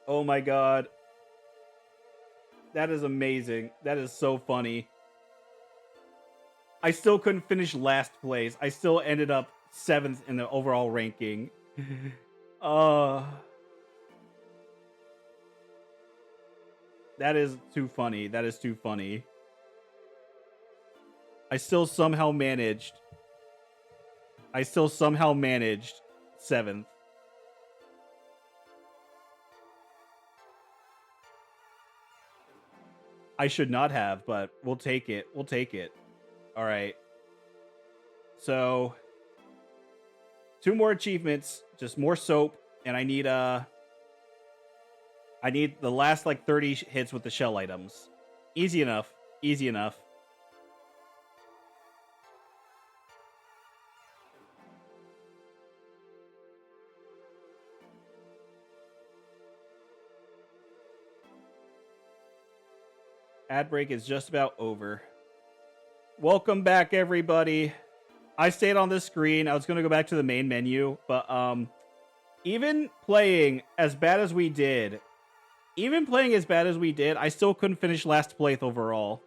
Oh my god. That is amazing. That is so funny. I still couldn't finish last place. I still ended up 7th in the overall ranking. That is too funny. That is too funny. I still somehow managed 7th. I should not have, but we'll take it. We'll take it. All right. So 2 more achievements, just more soap, and I need the last like 30 hits with the shell items. Easy enough. Easy enough. Ad break is just about over. Welcome back, everybody. I stayed on this screen. I was going to go back to the main menu, but even playing as bad as we did, I still couldn't finish last place overall.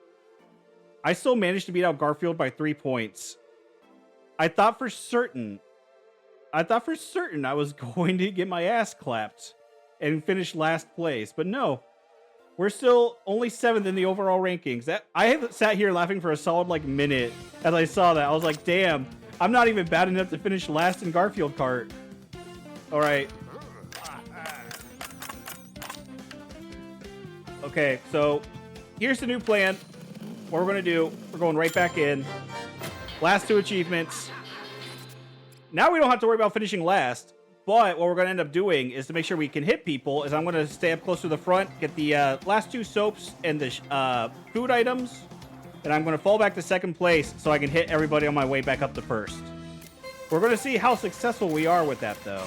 I still managed to beat out Garfield by 3 points. I thought for certain I was going to get my ass clapped and finish last place, but no. We're still only 7th in the overall rankings. I had sat here laughing for a solid like minute as I saw that. I was like, damn, I'm not even bad enough to finish last in Garfield Kart. All right. Okay, so here's the new plan. What we're going to do, we're going right back in. Last 2 achievements. Now we don't have to worry about finishing last. But what we're going to end up doing is to make sure we can hit people is I'm going to stay up close to the front, get the last 2 soaps and the food items, and I'm going to fall back to 2nd place so I can hit everybody on my way back up to 1st. We're going to see how successful we are with that, though.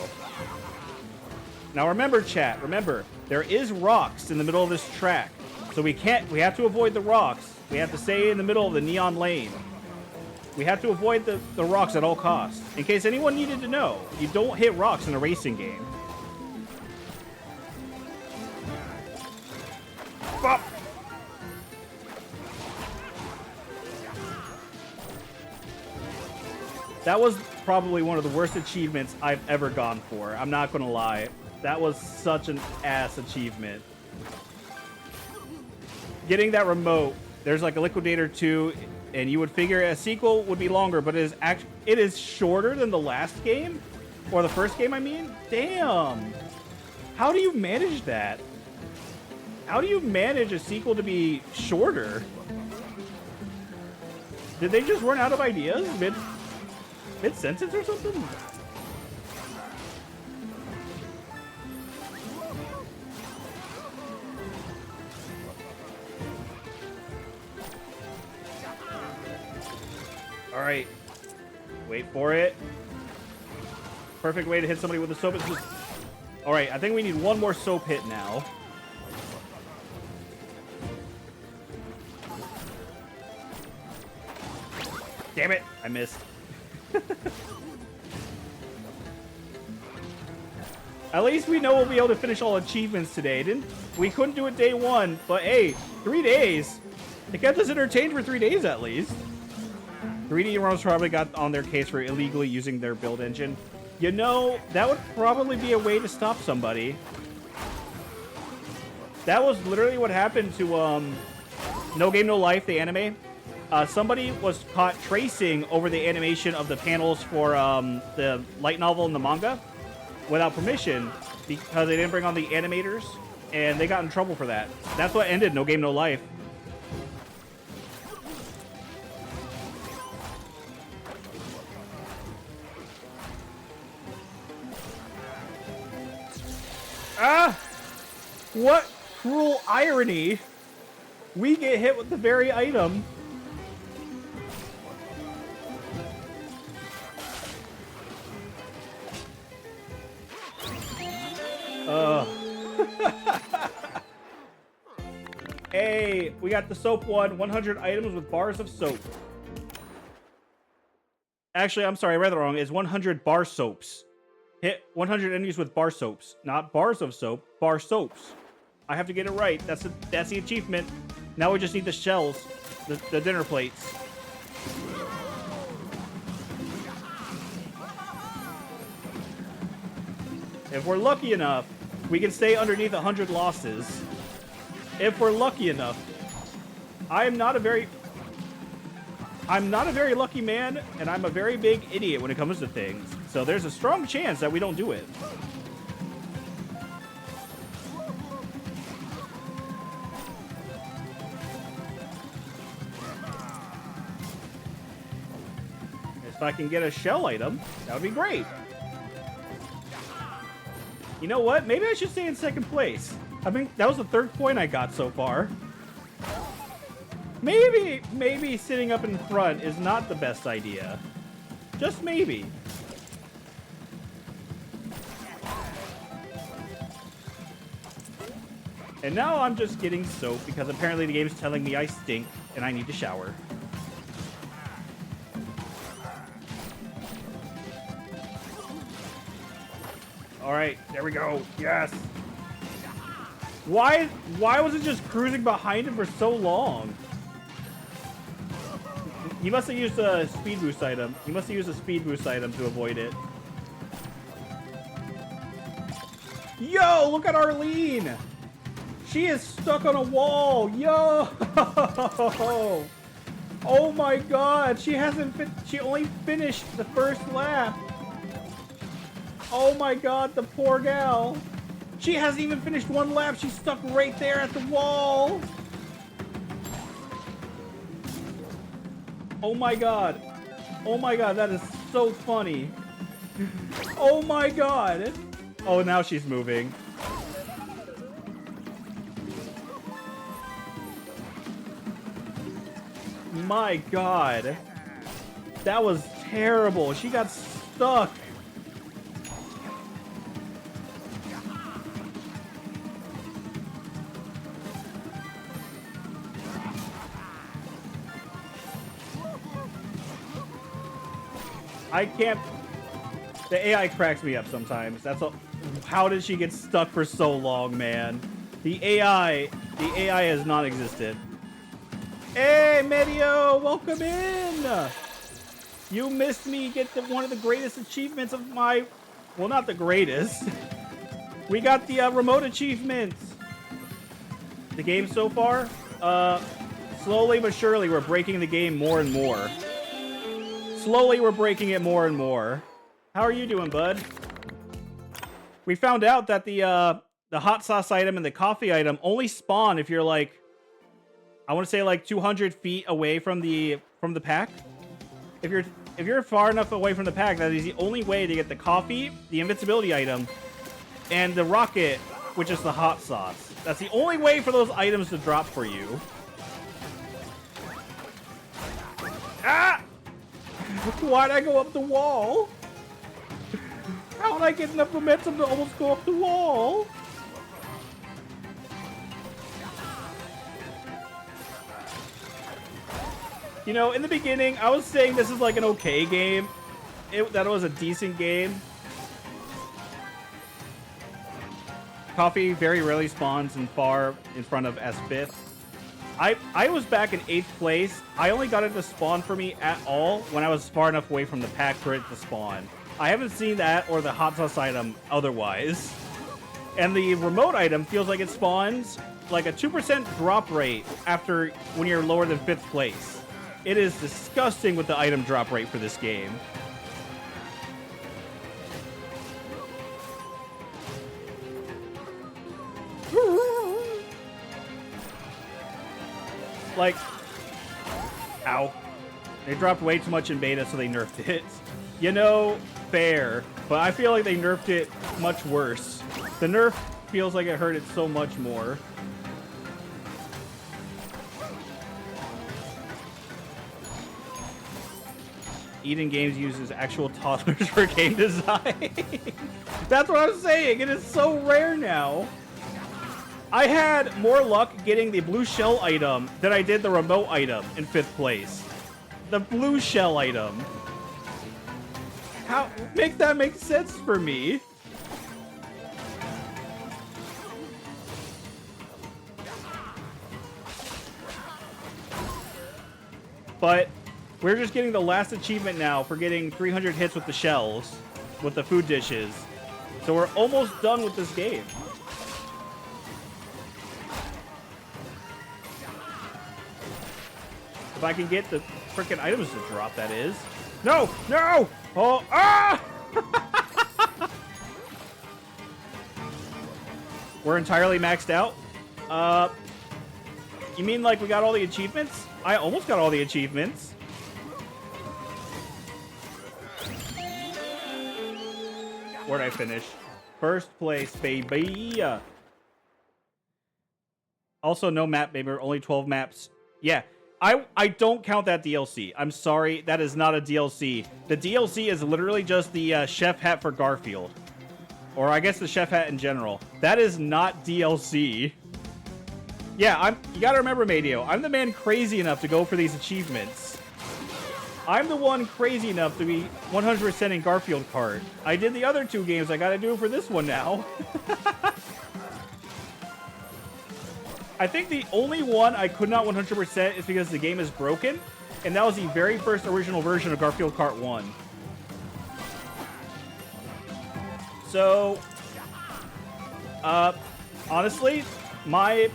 Now remember, chat, there is rocks in the middle of this track, so we have to avoid the rocks. We have to stay in the middle of the neon lane. We have to avoid the rocks at all costs. In case anyone needed to know, you don't hit rocks in a racing game. Bop. That was probably one of the worst achievements I've ever gone for. I'm not going to lie. That was such an ass achievement. Getting that remote, there's like a Liquidator 2... and you would figure a sequel would be longer, but it is shorter than the last game? Or the first game, I mean? Damn! How do you manage that? How do you manage a sequel to be shorter? Did they just run out of ideas mid-sentence or something? All right, wait for it. Perfect way to hit somebody with a soap. All right, I think we need 1 more soap hit now. Damn it, I missed. At least we know we'll be able to finish all achievements today. We couldn't do it day 1, but hey, 3 days. It kept us entertained for 3 days at least. 3D ROMs probably got on their case for illegally using their build engine. You know, that would probably be a way to stop somebody. That was literally what happened to No Game No Life, the anime. Somebody was caught tracing over the animation of the panels for the light novel and the manga without permission because they didn't bring on the animators, and they got in trouble for that. That's what ended No Game No Life. Ah! What cruel irony! We get hit with the very item. Hey, we got the soap one. 100 items with bars of soap. Actually, I'm sorry, I read that wrong. It's 100 bar soaps. Hit 100 enemies with bar soaps. Not bars of soap, bar soaps. I have to get it right. That's the achievement. Now we just need the shells, the dinner plates. If we're lucky enough, we can stay underneath 100 losses. If we're lucky enough. I'm not a very lucky man, and I'm a very big idiot when it comes to things. So there's a strong chance that we don't do it. If I can get a shell item, that would be great. You know what? Maybe I should stay in second place. I mean, that was the third point I got so far. Maybe sitting up in front is not the best idea. Just maybe. And now I'm just getting soap because apparently the game's telling me I stink and I need to shower. All right, there we go. Yes. Why was it just cruising behind him for so long? He must have used a speed boost item. He must have used a speed boost item to avoid it. Yo, look at Arlene. She is stuck on a wall. Yo. Oh my God. She only finished the first lap. Oh my God, the poor gal. She hasn't even finished one lap. She's stuck right there at the wall. Oh my God. Oh my God, that is so funny. Oh my God. Oh, now she's moving. My God. That was terrible. She got stuck. I can't. The AI cracks me up sometimes. That's all. How did she get stuck for so long, man? The AI has not existed. Hey, Medio, welcome in. You missed me get one of the greatest achievements of my. Well, not the greatest. We got the remote achievements. The game so far, slowly but surely, we're breaking the game more and more. Slowly, we're breaking it more and more. How are you doing, bud? We found out that the hot sauce item and the coffee item only spawn if you're like, I want to say like 200 feet away from the pack. If you're far enough away from the pack, that is the only way to get the coffee, the invincibility item, and the rocket, which is the hot sauce. That's the only way for those items to drop for you. Ah! Why'd I go up the wall? How'd I get enough momentum to almost go up the wall? You know, in the beginning, I was saying this is like an okay game. That it was a decent game. Coffee very rarely spawns in far in front of Espith. I was back in 8th place. I only got it to spawn for me at all when I was far enough away from the pack for it to spawn. I haven't seen that or the hot sauce item otherwise. And the remote item feels like it spawns like a 2% drop rate after when you're lower than 5th place. It is disgusting with the item drop rate for this game. Like, ow. They dropped way too much in beta, so they nerfed it. You know, fair. But I feel like they nerfed it much worse. The nerf feels like it hurt it so much more. Eden Games uses actual toddlers for game design. That's what I'm saying. It is so rare now. I had more luck getting the blue shell item than I did the remote item in 5th place. The blue shell item. How make that make sense for me? But we're just getting the last achievement now for getting 300 hits with the shells, with the food dishes. So we're almost done with this game. If I can get the freaking items to drop, that is. No! No! Oh, ah! We're entirely maxed out? You mean like we got all the achievements? I almost got all the achievements. Where'd I finish? 1st place, baby. Also, no map, baby. Only 12 maps. Yeah. I don't count that DLC. I'm sorry. That is not a DLC. The DLC is literally just the chef hat for Garfield. Or I guess the chef hat in general. That is not DLC. Yeah, you gotta remember, Madio, I'm the man crazy enough to go for these achievements. I'm the one crazy enough to be 100% in Garfield Kart. I did the other 2 games. I gotta do it for this one now. I think the only one I could not 100% is because the game is broken, and that was the very first original version of Garfield Kart 1. So, honestly, my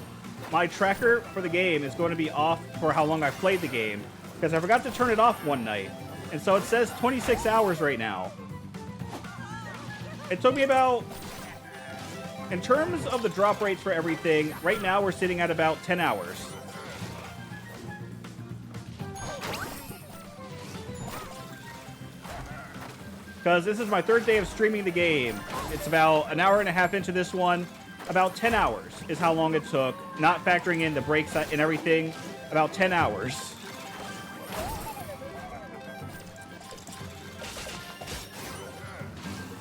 tracker for the game is going to be off for how long I've played the game, because I forgot to turn it off one night. And so it says 26 hours right now. It took me about... In terms of the drop rates for everything, right now we're sitting at about 10 hours. Because this is my 3rd day of streaming the game. It's about an hour and a half into this one. About 10 hours is how long it took, not factoring in the breaks and everything. About 10 hours.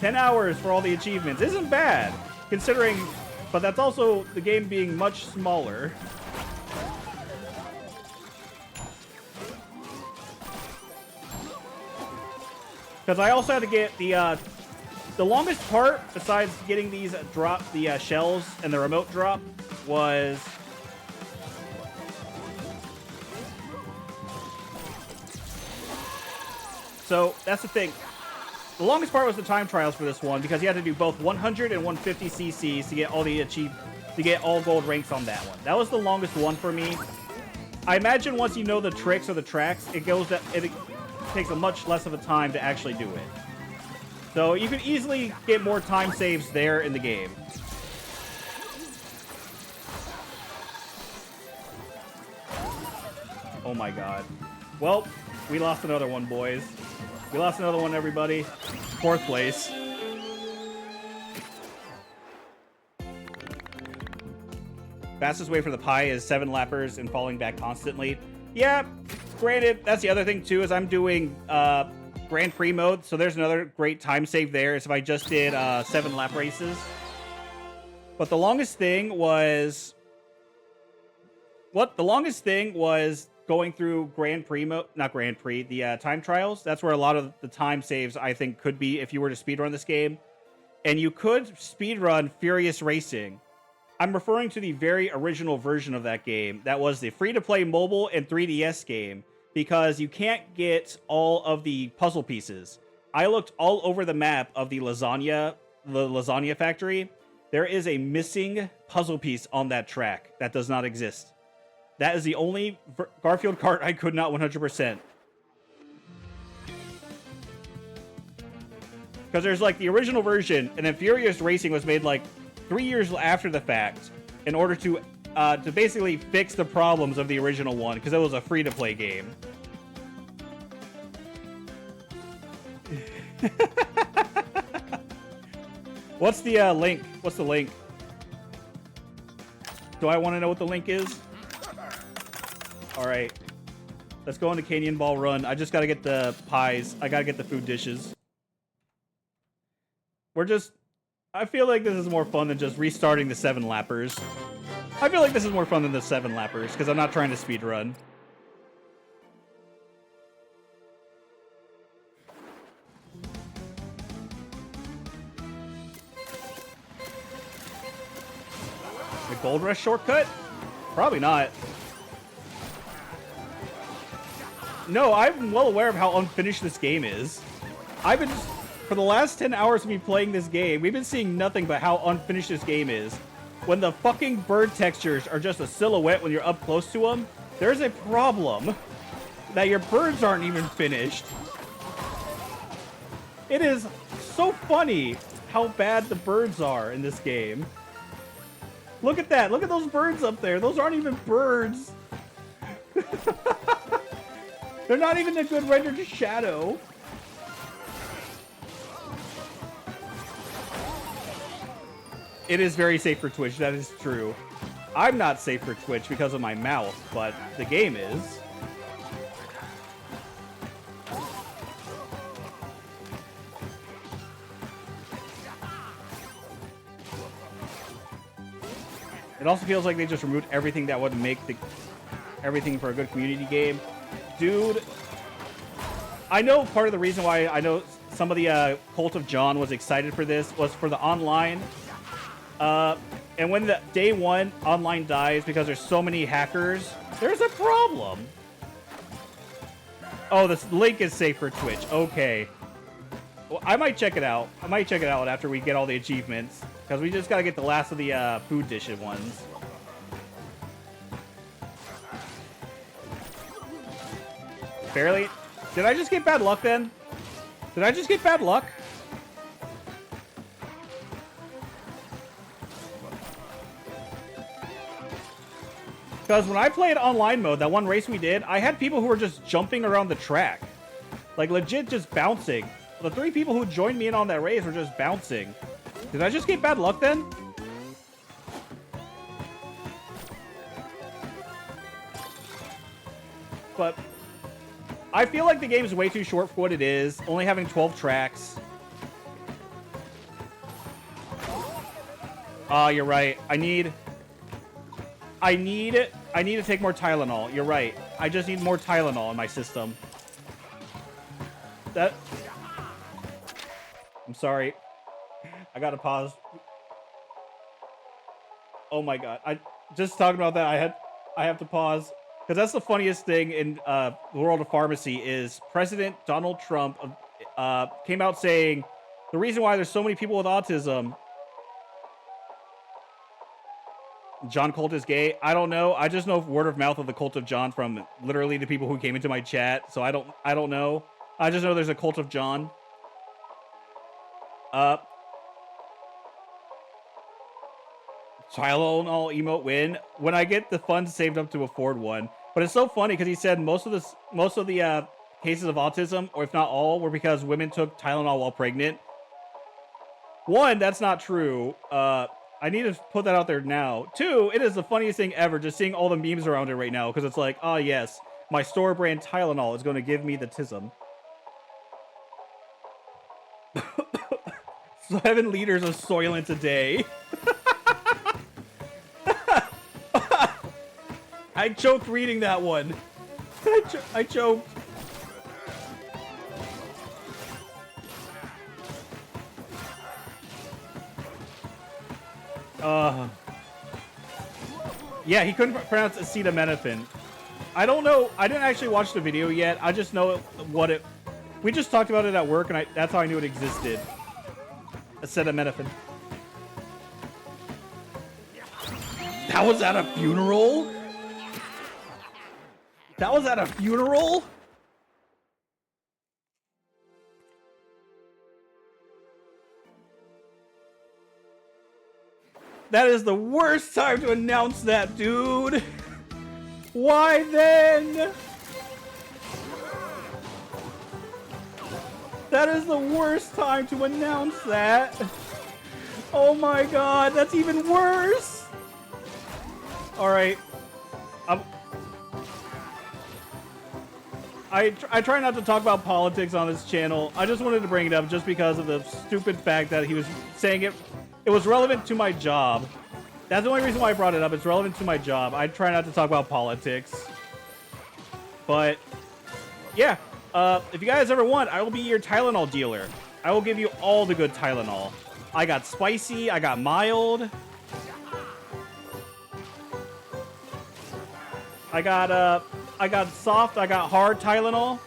$10 hours for all the achievements isn't bad. Considering, but that's also the game being much smaller. Because I also had to get the longest part, besides getting these shells and the remote drop, was so that's the thing. The longest part was the time trials for this one, because you had to do both 100 and 150 CCs to get all gold ranks on that one. That was the longest one for me. I imagine once you know the tricks or the tracks, it takes a much less of a time to actually do it. So you could easily get more time saves there in the game. Oh my god. Well, we lost another one, boys. We lost another one, everybody. 4th place. Fastest way for the pie is 7 lappers and falling back constantly. Yeah, granted, that's the other thing too, is I'm doing Grand Prix mode, so there's another great time save there, is if I just did 7 lap races. But the longest thing was... The longest thing was going through Grand Prix mode, not Grand Prix, the time trials. That's where a lot of the time saves, I think, could be if you were to speedrun this game. And you could speedrun Furious Racing. I'm referring to the very original version of that game. That was the free-to-play mobile and 3DS game, because you can't get all of the puzzle pieces. I looked all over the map of the lasagna factory. There is a missing puzzle piece on that track that does not exist. That is the only Garfield Kart I could not 100%. Because there's like the original version, and then Furious Racing was made like 3 years after the fact in order to basically fix the problems of the original one, because it was a free-to-play game. What's the link? What's the link? Do I want to know what the link is? All right. Let's go into Canyon Ball Run. I just got to get the pies. I got to get the food dishes. I feel like this is more fun than just restarting the 7-lappers. I feel like this is more fun than the 7-lappers, because I'm not trying to speedrun. The Gold Rush shortcut? Probably not. No, I'm well aware of how unfinished this game is. For the last 10 hours of me playing this game, we've been seeing nothing but how unfinished this game is. When the fucking bird textures are just a silhouette when you're up close to them, there's a problem that your birds aren't even finished. It is so funny how bad the birds are in this game. Look at that. Look at those birds up there. Those aren't even birds. They're not even a good rendered shadow. It is very safe for Twitch, that is true. I'm not safe for Twitch because of my mouth, but the game is. It also feels like they just removed everything that would make everything for a good community game. Dude, I know part of the reason why I know some of the Cult of John was excited for this was for the online. And when the day one online dies because there's so many hackers, there's a problem. Oh, this link is safe for Twitch. Okay. Well, I might check it out. I might check it out after we get all the achievements, because we just got to get the last of the food dish ones. Barely. Did I just get bad luck then? Did I just get bad luck? Because when I played online mode, that one race we did, I had people who were just jumping around the track. Like, legit just bouncing. The 3 people who joined me in on that race were just bouncing. Did I just get bad luck then? But I feel like the game's way too short for what it is, only having 12 tracks. You're right. I need to take more Tylenol. You're right. I just need more Tylenol in my system. I'm sorry. I gotta pause. Oh my god. Just talking about that, I have to pause. Because that's the funniest thing in the world of pharmacy is President Donald Trump came out saying the reason why there's so many people with autism. John Colt is gay. I don't know. I just know word of mouth of the Cult of John from literally the people who came into my chat. So I don't know. I just know there's a Cult of John. Tylenol emote win when I get the funds saved up to afford one. But it's so funny because he said most of the cases of autism, or if not all, were because women took Tylenol while pregnant. One, that's not true. I need to put that out there now. 2, it is the funniest thing ever just seeing all the memes around it right now, because it's like, oh yes, my store brand Tylenol is going to give me the tism. 7 liters of Soylent a day. I choked reading that one. I choked. Yeah, he couldn't pronounce acetaminophen. I don't know. I didn't actually watch the video yet. I just know what it... We just talked about it at work, and that's how I knew it existed. Acetaminophen. That was at a funeral? That was at a funeral? That is the worst time to announce that, dude. Why then? That is the worst time to announce that. Oh my god, that's even worse. Alright. I try not to talk about politics on this channel. I just wanted to bring it up just because of the stupid fact that he was saying it. It was relevant to my job. That's the only reason why I brought it up. It's relevant to my job. I try not to talk about politics. But, yeah. If you guys ever want, I will be your Tylenol dealer. I will give you all the good Tylenol. I got spicy. I got mild. I got soft. I got hard Tylenol.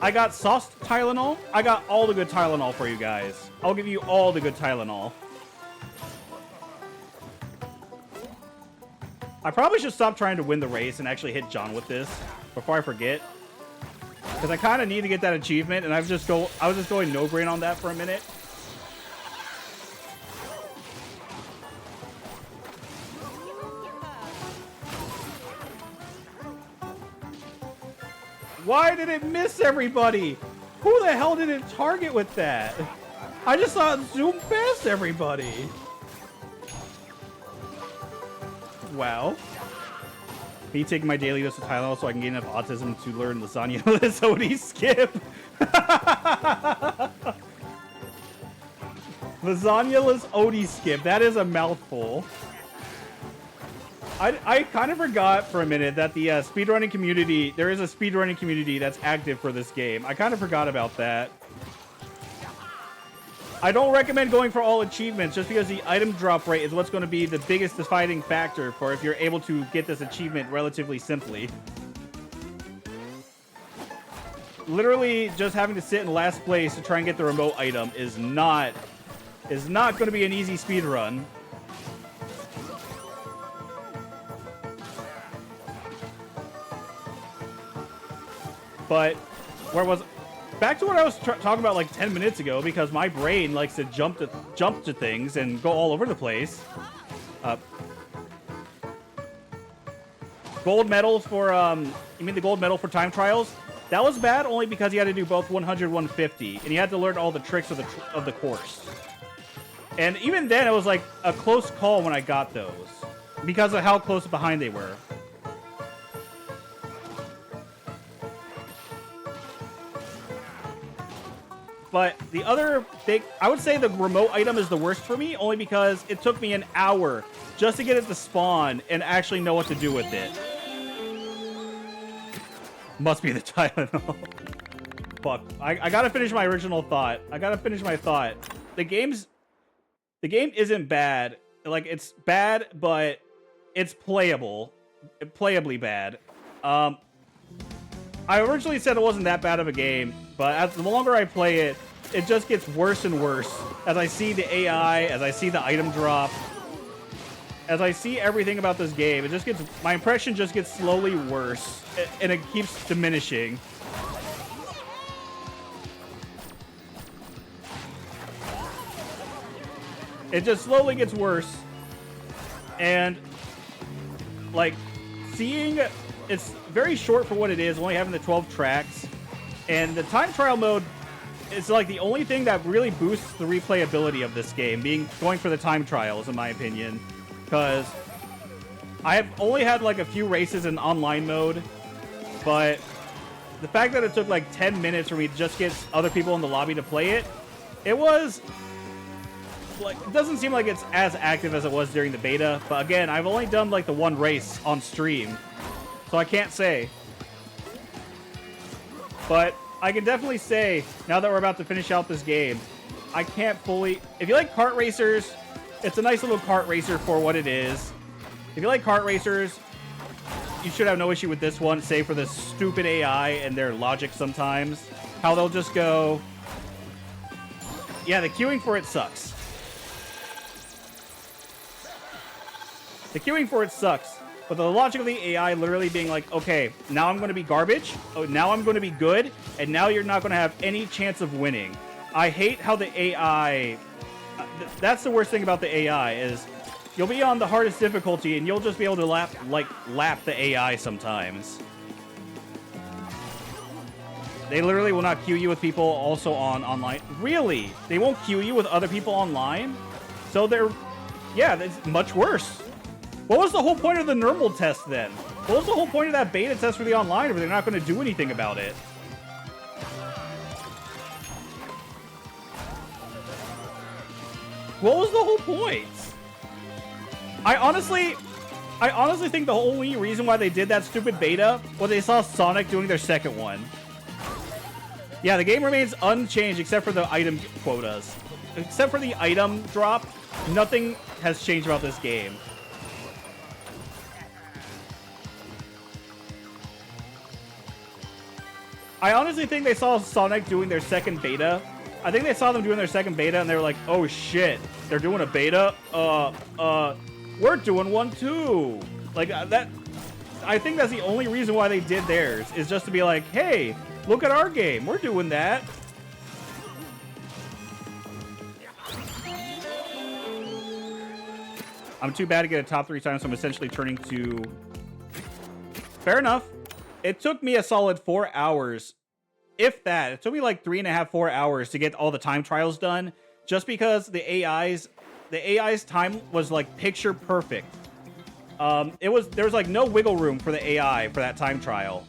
I got soft Tylenol. I got all the good Tylenol for you guys. I'll give you all the good Tylenol. I probably should stop trying to win the race and actually hit John with this before I forget. Because I kind of need to get that achievement, and I was just going no brain on that for a minute. Why did it miss everybody? Who the hell did it target with that? I just saw it zoom past everybody. Wow. Me taking my daily dose of Tylenol so I can gain enough autism to learn lasagna OD skip. Lasagna OD skip. That is a mouthful. I kind of forgot for a minute that the speedrunning community, there is a speedrunning community that's active for this game. I kind of forgot about that. I don't recommend going for all achievements just because the item drop rate is what's going to be the biggest deciding factor for if you're able to get this achievement relatively simply. Literally just having to sit in last place to try and get the remote item is not going to be an easy speed run. But where was back to what I was talking about like 10 minutes ago, because my brain likes to jump to things and go all over the place. Gold medal for you mean the gold medal for time trials? That was bad only because you had to do both 100, 150, and you had to learn all the tricks of the course. And even then, it was like a close call when I got those because of how close behind they were. But the other thing, I would say the remote item is the worst for me, only because it took me an hour just to get it to spawn and actually know what to do with it. Must be the Tylenol. Fuck. I gotta finish my original thought. I gotta finish my thought. The game isn't bad. Like, it's bad, but it's playable. Playably bad. I originally said it wasn't that bad of a game, but as the longer I play it, it just gets worse and worse. As I see the AI, as I see the item drop, as I see everything about this game, it just gets, my impression just gets slowly worse, and it keeps diminishing. It just slowly gets worse, and like seeing. It's very short for what it is, only having the 12 tracks. And the time trial mode is like the only thing that really boosts the replayability of this game, going for the time trials, in my opinion. Because I have only had like a few races in online mode, but the fact that it took like 10 minutes for me to just get other people in the lobby to play it, it was like, it doesn't seem like it's as active as it was during the beta. But again, I've only done like the one race on stream, so I can't say. But I can definitely say, now that we're about to finish out this game, I can't fully... If you like kart racers, it's a nice little kart racer for what it is. If you like kart racers, you should have no issue with this one, save for this stupid AI and their logic sometimes. How they'll just go... Yeah, the queuing for it sucks. The queuing for it sucks. But the logic of the AI literally being like, okay, now I'm going to be garbage. Oh, now I'm going to be good. And now you're not going to have any chance of winning. I hate how the AI... that's the worst thing about the AI is you'll be on the hardest difficulty and you'll just be able to lap the AI sometimes. They literally will not queue you with people also online. Really? They won't queue you with other people online? So they're... yeah, that's much worse. What was the whole point of the normal test then? What was the whole point of that beta test for the online if they're not going to do anything about it? What was the whole point? I honestly think the only reason why they did that stupid beta was they saw Sonic doing their second one. Yeah, the game remains unchanged except for the item quotas. Except for the item drop, nothing has changed about this game. I honestly think they saw Sonic doing their second beta. I think they saw them doing their second beta and they were like, oh shit, they're doing a beta? We're doing one too. Like, that... I think that's the only reason why they did theirs, is just to be like, hey, look at our game. We're doing that. I'm too bad to get a top 3 times, so I'm essentially turning to... Fair enough. It took me a solid 4 hours, if that. It took me like 3.5, 4 hours to get all the time trials done, just because the AI's time was like picture perfect. There was like no wiggle room for the AI for that time trial.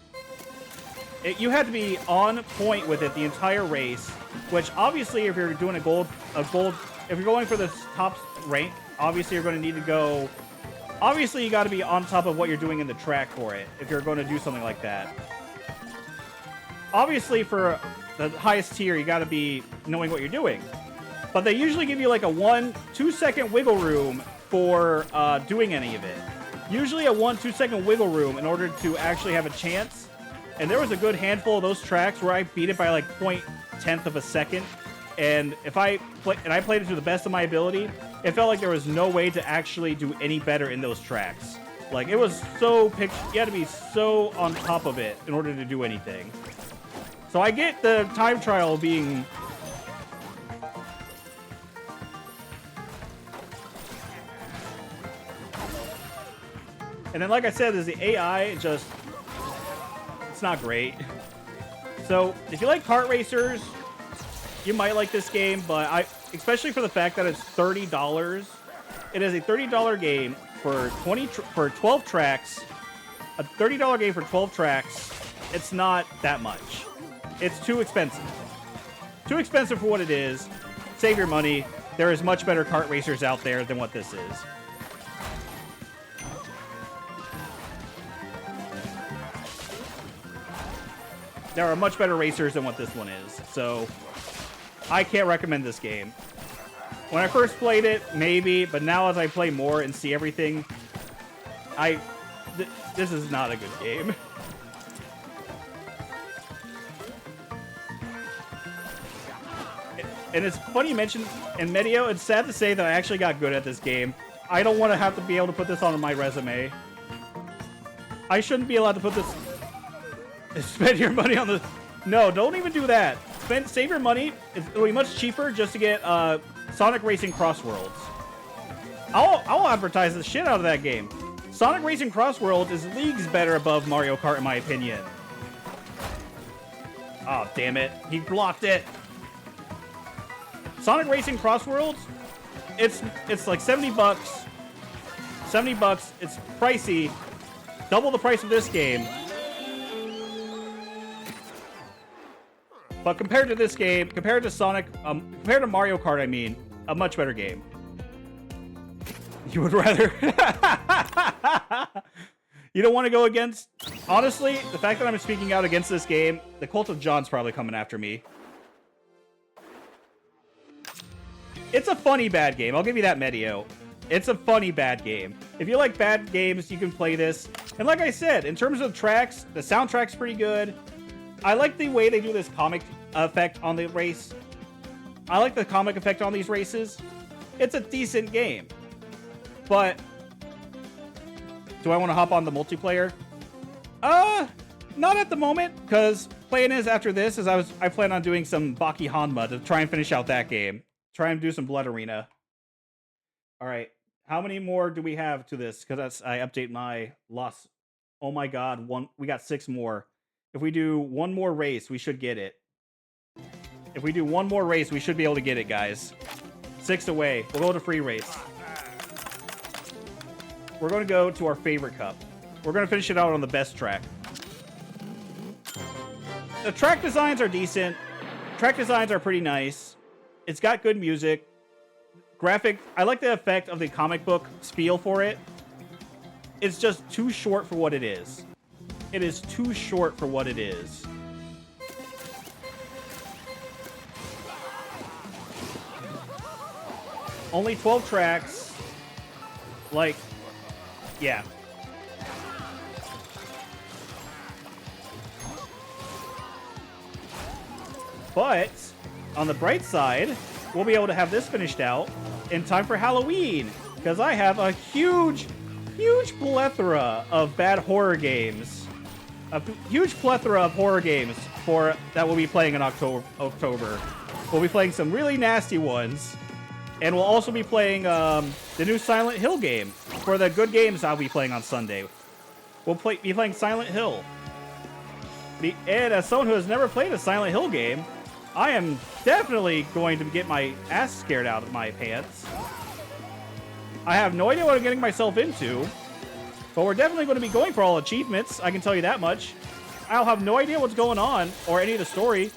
You had to be on point with it the entire race, which obviously if you're doing if you're going for the top rank, obviously you're going to need to go... Obviously, you got to be on top of what you're doing in the track for it, if you're going to do something like that. Obviously, for the highest tier, you got to be knowing what you're doing. But they usually give you like a 1-2 second wiggle room for doing any of it. Usually a 1-2 second wiggle room in order to actually have a chance. And there was a good handful of those tracks where I beat it by like 0.10 of a second. And I played it to the best of my ability. It felt like there was no way to actually do any better in those tracks. Like, it was so you had to be so on top of it in order to do anything. So I get the time trial being... And then, like I said, there's the AI, just... It's not great. So, if you like kart racers, you might like this game, but especially for the fact that it's $30. It is a $30 game for 12 tracks. A $30 game for 12 tracks. It's not that much. It's too expensive. Too expensive for what it is. Save your money. There is much better kart racers out there than what this is. There are much better racers than what this one is. So... I can't recommend this game. When I first played it, maybe, but now as I play more and see everything, this is not a good game. And it's funny you mentioned, in Medio, it's sad to say that I actually got good at this game. I don't want to have to be able to put this on my resume. I shouldn't be allowed to put this... Spend your money on the... No, don't even do that. Save your money. It'll be much cheaper just to get Sonic Racing Cross Worlds. I'll advertise the shit out of that game. Sonic Racing Cross Worlds is leagues better above Mario Kart in my opinion. Oh, damn it. He blocked it. Sonic Racing Cross Worlds, it's like $70. $70. It's pricey. Double the price of this game. But compared to this game, compared to Sonic, compared to Mario Kart, I mean, a much better game. You would rather... You don't want to go against... Honestly, the fact that I'm speaking out against this game, the Cult of John's probably coming after me. It's a funny bad game. I'll give you that, Medio. It's a funny bad game. If you like bad games, you can play this. And like I said, in terms of tracks, the soundtrack's pretty good. I like the way they do this comic effect on the race. I like the comic effect on these races. It's a decent game. But do I want to hop on the multiplayer? Not at the moment, because plan is after this is I plan on doing some Baki Hanma to try and finish out that game. Try and do some Blood Arena. All right. How many more do we have to this? Because I update my loss. Oh my god, we got 6 more. If we do one more race, we should get it. If we do one more race, we should be able to get it, guys. 6 away. We'll go to free race. We're going to go to our favorite cup. We're going to finish it out on the best track. The track designs are decent. Track designs are pretty nice. It's got good music. Graphic, I like the effect of the comic book feel for it. It's just too short for what it is. It is too short for what it is. Only 12 tracks. Like, yeah. But, on the bright side, we'll be able to have this finished out in time for Halloween. Because I have a huge plethora of bad horror games. A huge plethora of horror games that we'll be playing in October. We'll be playing some really nasty ones. And we'll also be playing the new Silent Hill game. For the good games I'll be playing on Sunday. We'll be playing Silent Hill. And as someone who has never played a Silent Hill game, I am definitely going to get my ass scared out of my pants. I have no idea what I'm getting myself into, but we're definitely going to be going for all achievements, I can tell you that much. I'll have no idea what's going on, or any of the story.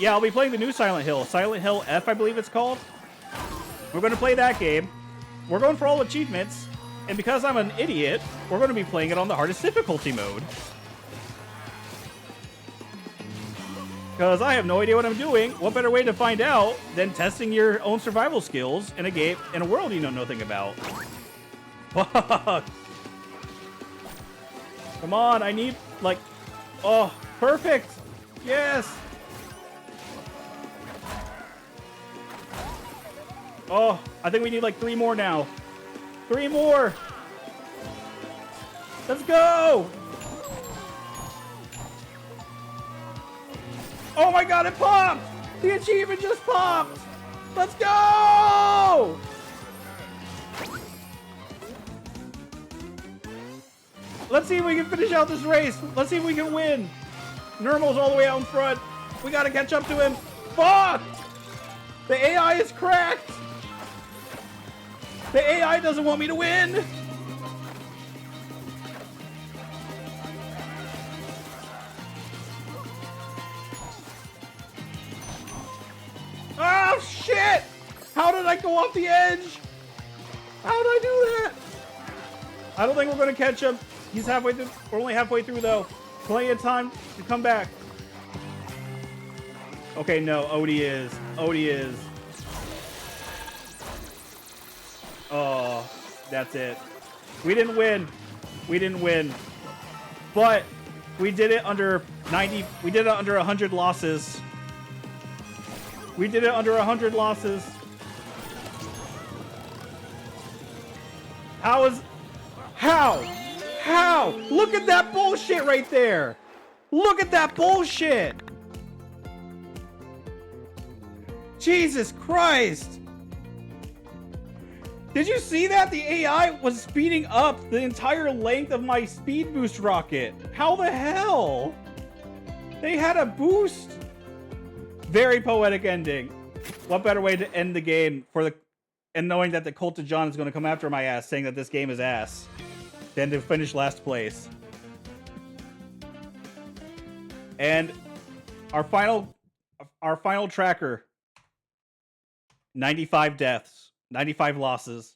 Yeah, I'll be playing the new Silent Hill. Silent Hill F, I believe it's called. We're going to play that game. We're going for all achievements, and because I'm an idiot, we're going to be playing it on the hardest difficulty mode. Because I have no idea what I'm doing. What better way to find out than testing your own survival skills in a game, in a world you know nothing about? Fuck. Come on, I need, like, oh, perfect. Yes. Oh, I think we need like 3 more now. 3 more. Let's go. Oh my god, it popped! The achievement just popped! Let's go! Let's see if we can finish out this race. Let's see if we can win. Nermal's all the way out in front. We gotta catch up to him. Fuck! The AI is cracked! The AI doesn't want me to win! Oh, shit! How did I go off the edge? How did I do that? I don't think we're going to catch him. He's halfway through. We're only halfway through, though. Plenty of time to come back. Okay, no. Odie is. Odie is. Oh, that's it. We didn't win. We didn't win. But we did it under 90. We did it under 100 losses. We did it under 100 losses. How? How? Look at that bullshit right there. Look at that bullshit. Jesus Christ. Did you see that? The AI was speeding up the entire length of my speed boost rocket. How the hell? They had a boost. Very poetic ending. What better way to end the game and knowing that the Cult of John is going to come after my ass saying that this game is ass than to finish last place. And our final tracker, 95 deaths, 95 losses.